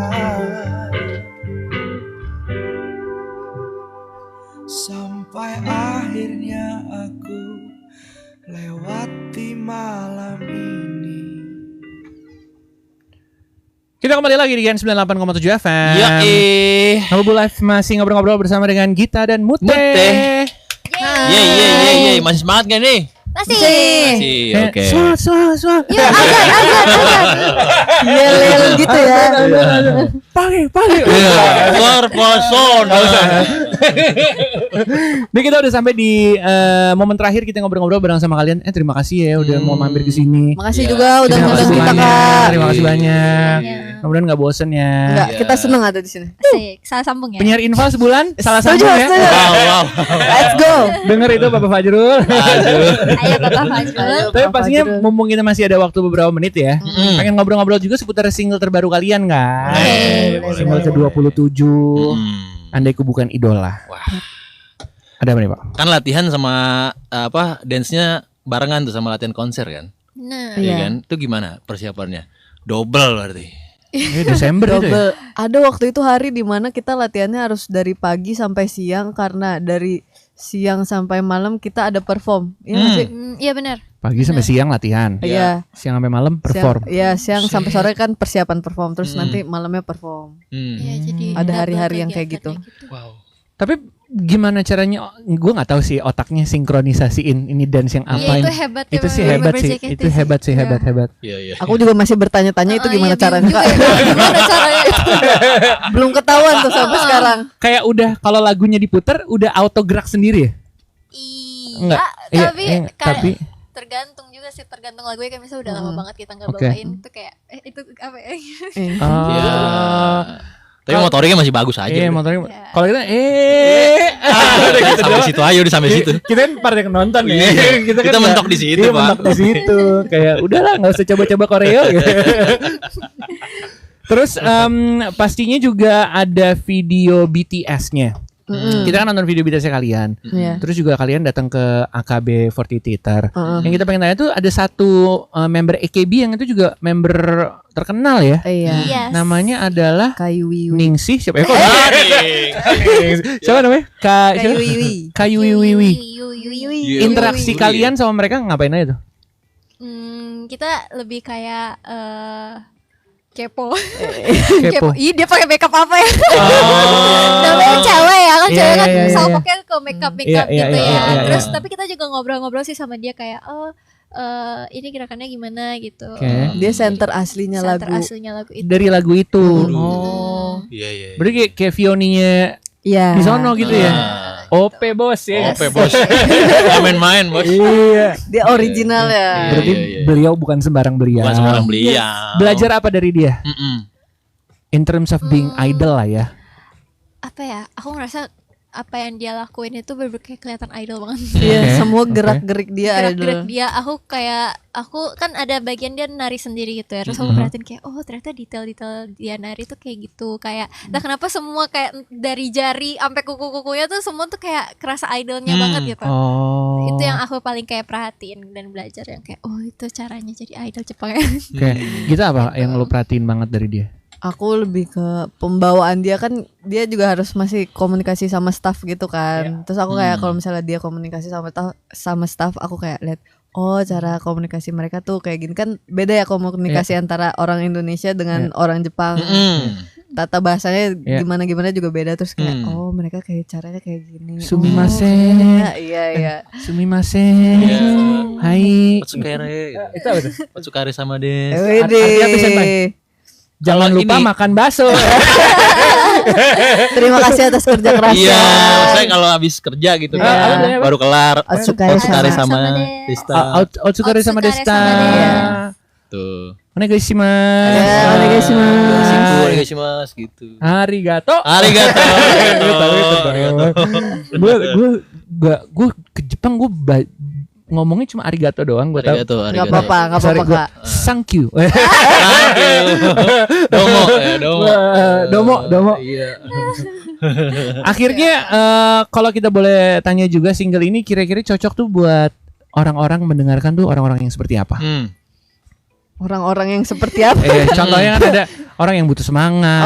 Sampai akhirnya aku lewati malam ini. Kita kembali lagi di Gen 98,7 FM. Ya Ngobrol Live masih ngobrol-ngobrol bersama dengan Gita dan Mute. Mute. Ye, masih semangat gak nih? Masih. Oke. Suah. Yuk azan. Yel gitu ya. Pagi. Terpesona. Ini kita udah sampai di momen terakhir kita ngobrol-ngobrol bareng sama kalian. Terima kasih ya udah mau mampir ke sini. Makasih Iya. juga udah Terima ngundang kasih kita, banyak. Kak. Terima kasih banyak. Iya. Mudah-mudahan nggak bosen ya. Enggak, Iya. kita seneng ada di sini. Asik. Salah sambung ya. Penyiar infal sebulan salah Setuju, sambung ya. setuju. Wow. Let's go. Dengar itu Bapak Fajrul. Ayo Bapak Fajrul. Tapi Bapak pastinya Fajrul. mumpung kita masih ada waktu beberapa menit ya. Pengen ngobrol-ngobrol juga seputar single terbaru kalian kan. Single ke-27. Andai ku bukan idola. Wah. Ada apa nih Pak? Kan latihan sama dance-nya barengan tuh sama latihan konser kan? Nah. Iya Iya. kan? Itu gimana persiapannya? Double berarti. Ini Desember itu ya? Double. Ada waktu itu hari di mana kita latihannya harus dari pagi sampai siang karena dari siang sampai malam kita ada perform. Iya nggak sih? Iya benar. Pagi sampai siang latihan. Iya. Siang sampai malam perform. Siang sampai sore kan persiapan perform terus nanti malamnya perform. Iya jadi Ada double hari-hari yang kayak kegiatannya Wow. Tapi gimana caranya? Gue nggak tahu sih otaknya sinkronisasiin ini dance yang apa Iya, itu ini. hebat ya, Itu sih member hebat sih. JKT Itu hebat sih, Iya. hebat. Iya. Aku juga masih bertanya-tanya itu gimana Iya, caranya, bingung Kak. juga ya, gimana caranya itu? Belum ketahuan tuh sampai sekarang. Kayak udah kalau lagunya diputer udah auto gerak sendiri ya? Enggak. Iya, Iya, tapi kayak tapi tergantung juga sih, tergantung lagunya kayak misalnya udah lama banget kita nggak Oke. bawain itu kayak itu apa ya? Iya. Tapi motoriknya masih bagus aja. Iya, udah. motornya. Iya. Kalau kita Udah gitu sampai situ aja udah sampai situ. kita kan partai nonton ya. Iya. Kita kan mentok nggak- di situ, iya, Pak. mentok di situ. Kayak udahlah nggak usah coba-coba koreo gitu. Terus pastinya juga ada video BTS-nya. Kita kan nonton video BTS-nya kalian. Iya. Terus juga kalian datang ke AKB48 Theater. Yang kita pengen tanya tuh ada satu member AKB yang itu juga member terkenal ya. Iya. Yes. Namanya adalah Kayu Wiwi. Ningsih. Siapa ya? Kok siapa namanya? Kayu Wiwi. Kayu Wiwi. Yui. Interaksi Yui. kalian sama mereka ngapain aja tuh? Kita lebih kayak kepo. Kepo. Ih, dia pakai makeup apa ya? Namanya cewek ya kan, Iya, cewek kan iya, iya, selalu iya. pakai ke makeup Iya, gitu iya, ya. iya, Terus iya. tapi kita juga ngobrol-ngobrol sih sama dia kayak ini gerakannya gimana gitu. Oke. Dia center aslinya Center lagu. aslinya lagu itu. Dari lagu itu. Waduh. Oh. Iya. Berarti kayak Vioninya Iya. di sono gitu ya. OP bos ya. Oke bos. Gak main-main bos. Iya. Dia original ya. Berarti Iya. beliau bukan sembarang beliau. Bukan sembarang beliau. Belajar apa dari dia? Mm-mm. In terms of being idol lah ya. Apa ya? Aku ngerasa apa yang dia lakuin itu bener-bener kayak kelihatan idol banget. Iya, Oke, semua oke. gerak-gerik dia Gerak-gerik idol. dia, aku kan ada bagian dia nari sendiri gitu ya. Terus aku perhatiin kayak oh ternyata detail-detail dia nari tuh kayak gitu. Kayak nah kenapa semua kayak dari jari sampai kuku-kukunya tuh semua tuh kayak kerasa idolnya banget gitu. Oh. Itu yang aku paling kayak perhatiin dan belajar yang kayak oh itu caranya jadi idol Jepang ya. Oke. Gitu apa yang lu perhatiin banget dari dia? Aku lebih ke pembawaan dia, kan dia juga harus masih komunikasi sama staff gitu kan. Terus aku kayak kalau misalnya dia komunikasi sama staff, aku kayak lihat oh cara komunikasi mereka tuh kayak gini, kan beda ya komunikasi antara orang Indonesia dengan orang Jepang. Tata bahasanya gimana juga beda, terus kayak oh mereka kayak caranya kayak gini. Sumimasen. Iya. Sumimasen. Hai. Matsukare. Itu apa tuh? Matsukare sama des. Artinya apa, Senpai? Jangan Kalau lupa ini- makan bakso. Terima kasih atas kerja kerasnya. Iya, maksudnya kalau habis kerja gitu Iya. kan, baru kelar. Otsukare Otsukare sama sama Des. Desta. Otsukare sama Otsukare Desta. sama Des. Tuh. Onegaishimasu. Ya, onegaishimasu. Onegaishimasu gitu. Arigato. Arigato. Gue ke Jepang ngomongnya cuma arigato doang. Gue tahu. Arigato, Nggak arigato. apa-apa Sorry, Kak. thank you. Thank you. Domo. Domo. Iya. Akhirnya kalau kita boleh tanya juga, single ini kira-kira cocok tuh buat orang-orang mendengarkan tuh orang-orang yang seperti apa? Orang-orang yang seperti apa? Contohnya kan ada orang yang butuh semangat,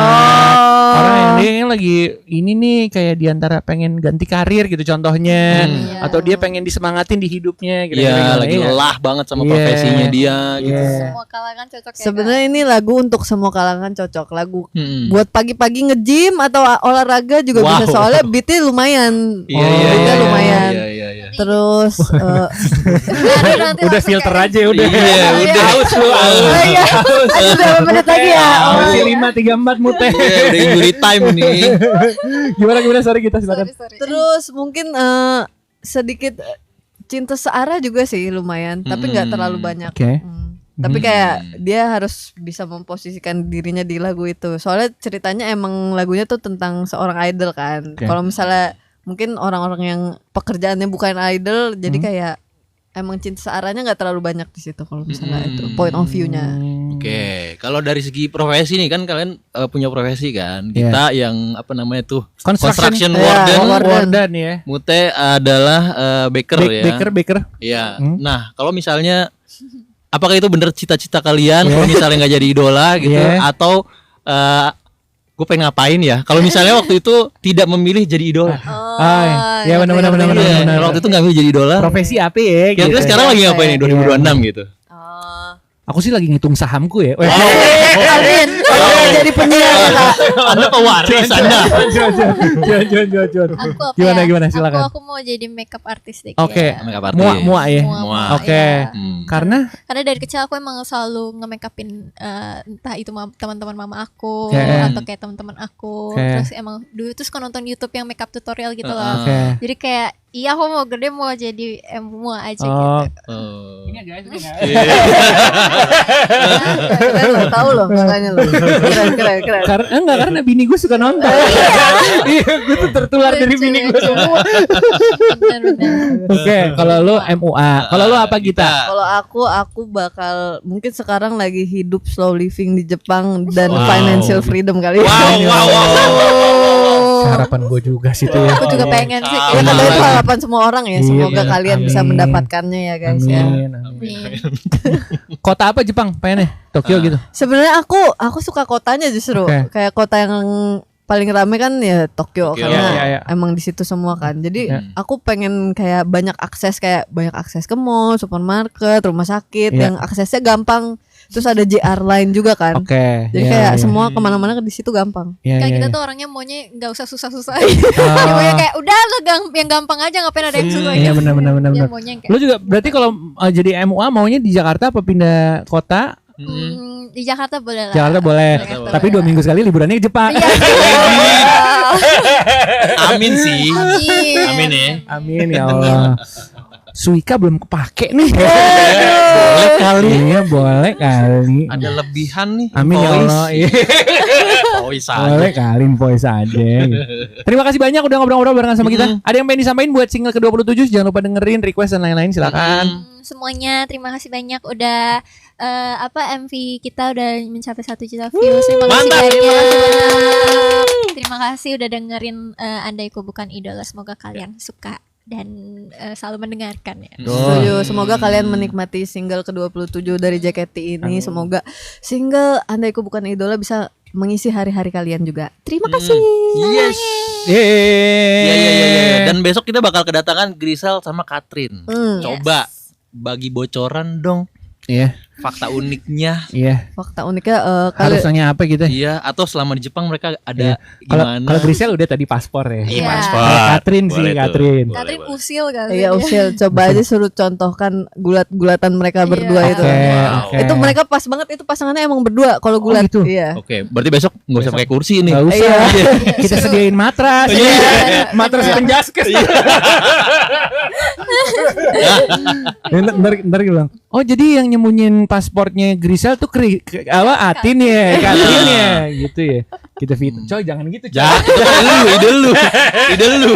orang yang dia lagi ini nih kayak diantara pengen ganti karir gitu contohnya, atau dia pengen disemangatin di hidupnya. Iya, lagi lelah banget sama profesinya dia gitu. Semua kalangan cocok ya. Sebenarnya ini lagu untuk semua kalangan cocok. Lagu Mm-mm. buat pagi-pagi nge-gym atau olahraga juga Wow. bisa, soalnya beatnya lumayan. Beatnya lumayan. Iya. Terus Udah filter aja udah. Iya, udah. Haus lu. iya. Aduh, berapa menit lagi ya? Masih 5:34 mute. Iya, udah injury time nih. Gimana sorry kita silakan. Terus mungkin sedikit cinta searah juga sih lumayan, tapi nggak terlalu banyak. Oke. Tapi kayak dia harus bisa memposisikan dirinya di lagu itu. Soalnya ceritanya emang lagunya tuh tentang seorang idol kan. Oke. Kalau misalnya mungkin orang-orang yang pekerjaannya bukan idol, jadi kayak emang cinta searahnya nggak terlalu banyak di situ. Kalau misalnya itu point of view-nya. Oke, kalau dari segi profesi nih kan kalian punya profesi kan. Kita yang apa namanya tuh? Construction warden ya. Mute adalah baker ya. Baker. Iya. Nah, kalau misalnya apakah itu bener cita-cita kalian kalau misalnya nggak jadi idola gitu atau gue pengen ngapain ya? Kalau misalnya waktu itu tidak memilih jadi idola. Ya benar. Kalau waktu itu nggak memilih jadi idola. Profesi apa ya? Kira-kira sekarang lagi ngapain nih 2026 gitu? Aku sih lagi ngitung sahamku ya. Amin. Jadi penyiar Kak. Anda pewaris Anda. Jual. Aku apa Gimana, ya? silakan. Aku mau jadi makeup artist deh. Oke. kayak. Makeup artist. Mua ya. Mua. Oke. Iya. Karena Karena dari kecil aku emang selalu nge-makeupin entah itu teman-teman mama aku Oke. atau kayak teman-teman aku. Oke. Terus emang dulu tuh suka nonton YouTube yang makeup tutorial gitu loh. Oke. Jadi kayak iya aku mau gede mau jadi mua aja Oh. gitu. Oh. Keren loh, tahu loh makanya loh. Keren. Karena bini gue suka nonton. Iya, gue tuh tertular dari bini gue semua. Bener-bener. Oke, kalau lu MUA, kalau lu apa Gita? Kalau aku bakal mungkin sekarang lagi hidup slow living di Jepang dan Wow. financial freedom kali ya. Harapan gue juga sih tuh ya. Aku juga pengen sih Ya kayak katanya itu gitu. harapan semua orang ya. Semoga Iya, kalian bisa amin. mendapatkannya ya guys ya. Amin. Amin. Kota apa Jepang pengennya? Tokyo gitu. Sebenarnya aku suka kotanya justru. Oke. Kayak kota yang paling rame kan ya Tokyo, Tokyo. karena Iya. emang di situ semua kan. Jadi Iya. aku pengen kayak banyak akses ke mall, supermarket, rumah sakit Iya. yang aksesnya gampang. Terus ada JR Line juga kan. Oke. Jadi kayak semua kemana-mana di situ gampang. Kayak kita tuh orangnya maunya nggak usah susah-susah. Dia maunya kayak udah lo yang gampang aja ngapain ada yang susah Iya gitu. benar. Dia maunya yang kayak Lu juga berarti kalau jadi MUA maunya di Jakarta apa pindah kota? di Jakarta boleh lah. Jakarta boleh. Jakarta Tapi 2 minggu sekali liburannya ke Jepang. Iya. Amin sih. Amin ya. Amin ya Allah. Suika belum kepake nih. Boleh kali. Iya, boleh kali. Ada lebihan nih. Amin ya Invoice. Allah. Iya. Voice aja. Boleh kalian voice aja. Gitu. Terima kasih banyak udah ngobrol-ngobrol barengan sama kita. Ada yang pengen disampaikan buat single ke-27? Jangan lupa dengerin, request dan lain-lain silakan. Semuanya terima kasih banyak udah MV kita udah mencapai 1 juta views. Terima kasih banyak. Terima kasih udah dengerin Andaiku Bukan Idola. Semoga kalian suka dan selalu mendengarkan ya. Setuju. Semoga kalian menikmati single ke-27 dari JKT ini. Semoga single Andaiku Bukan Idola bisa mengisi hari-hari kalian juga. Terima kasih. Yes. Yeay. Dan besok kita bakal kedatangan Grisel sama Katrin. Coba bagi bocoran dong. Iya. Fakta uniknya. Iya. Fakta uniknya Harus nanya apa kita? Iya, atau selama di Jepang mereka ada gimana? Kalau Grisel udah tadi paspor ya. Iya. Paspor. Katrin sih, Boleh tuh. Katrin. Katrin usil kali. Iya usil. Coba aja suruh contohkan gulat-gulatan mereka berdua itu. Oke. Itu mereka pas banget, itu pasangannya emang berdua kalau gulat. gitu? Iya. Oke, berarti besok nggak usah pakai kursi ini. Gak usah. Iya. Kita sediain matras. Matras penjaskes. Ntar bilang, oh jadi yang nyemunyin pasportnya Grisel tuh Atin ya, Katrin ya, gitu ya. Kita fit. Coy jangan gitu. Coy. Ide lu.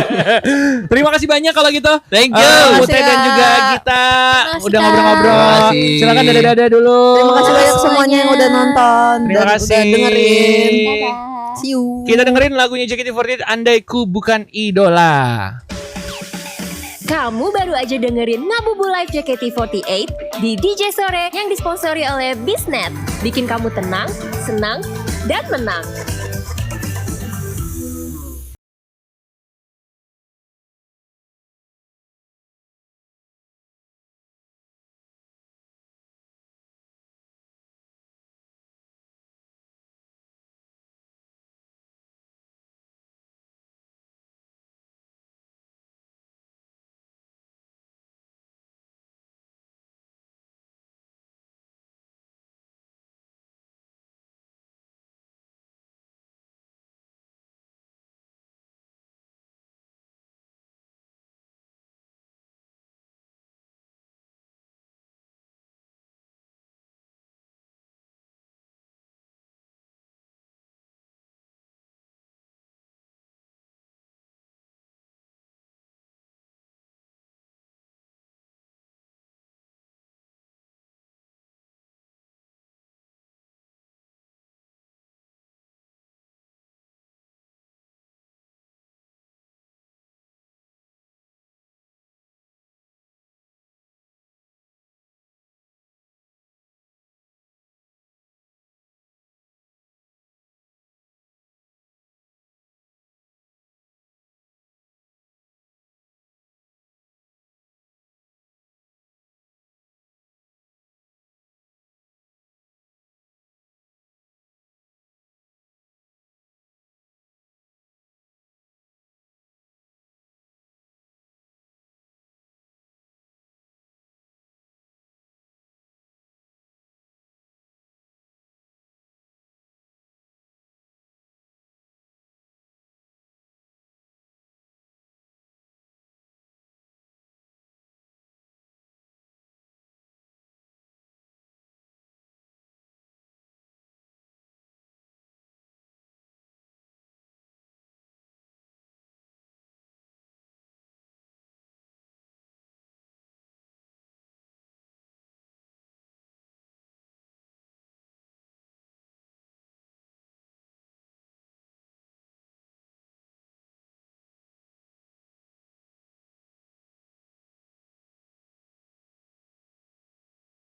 Terima kasih banyak kalau gitu. Thank you. Putih dan juga Gita kasih, udah Kak. ngobrol-ngobrol. Terima kasih. Silakan dadah-dadah dulu. Terima kasih banyak semuanya yang udah nonton Terima dan kasih. udah dengerin. Dadah. See you. Kita dengerin lagunya JKT48 Andaiku Bukan Idola. Kamu baru aja dengerin Ngabubu Live JKT48 di DJ Sore yang disponsori oleh Bisnet. Bikin kamu tenang, senang, dan menang.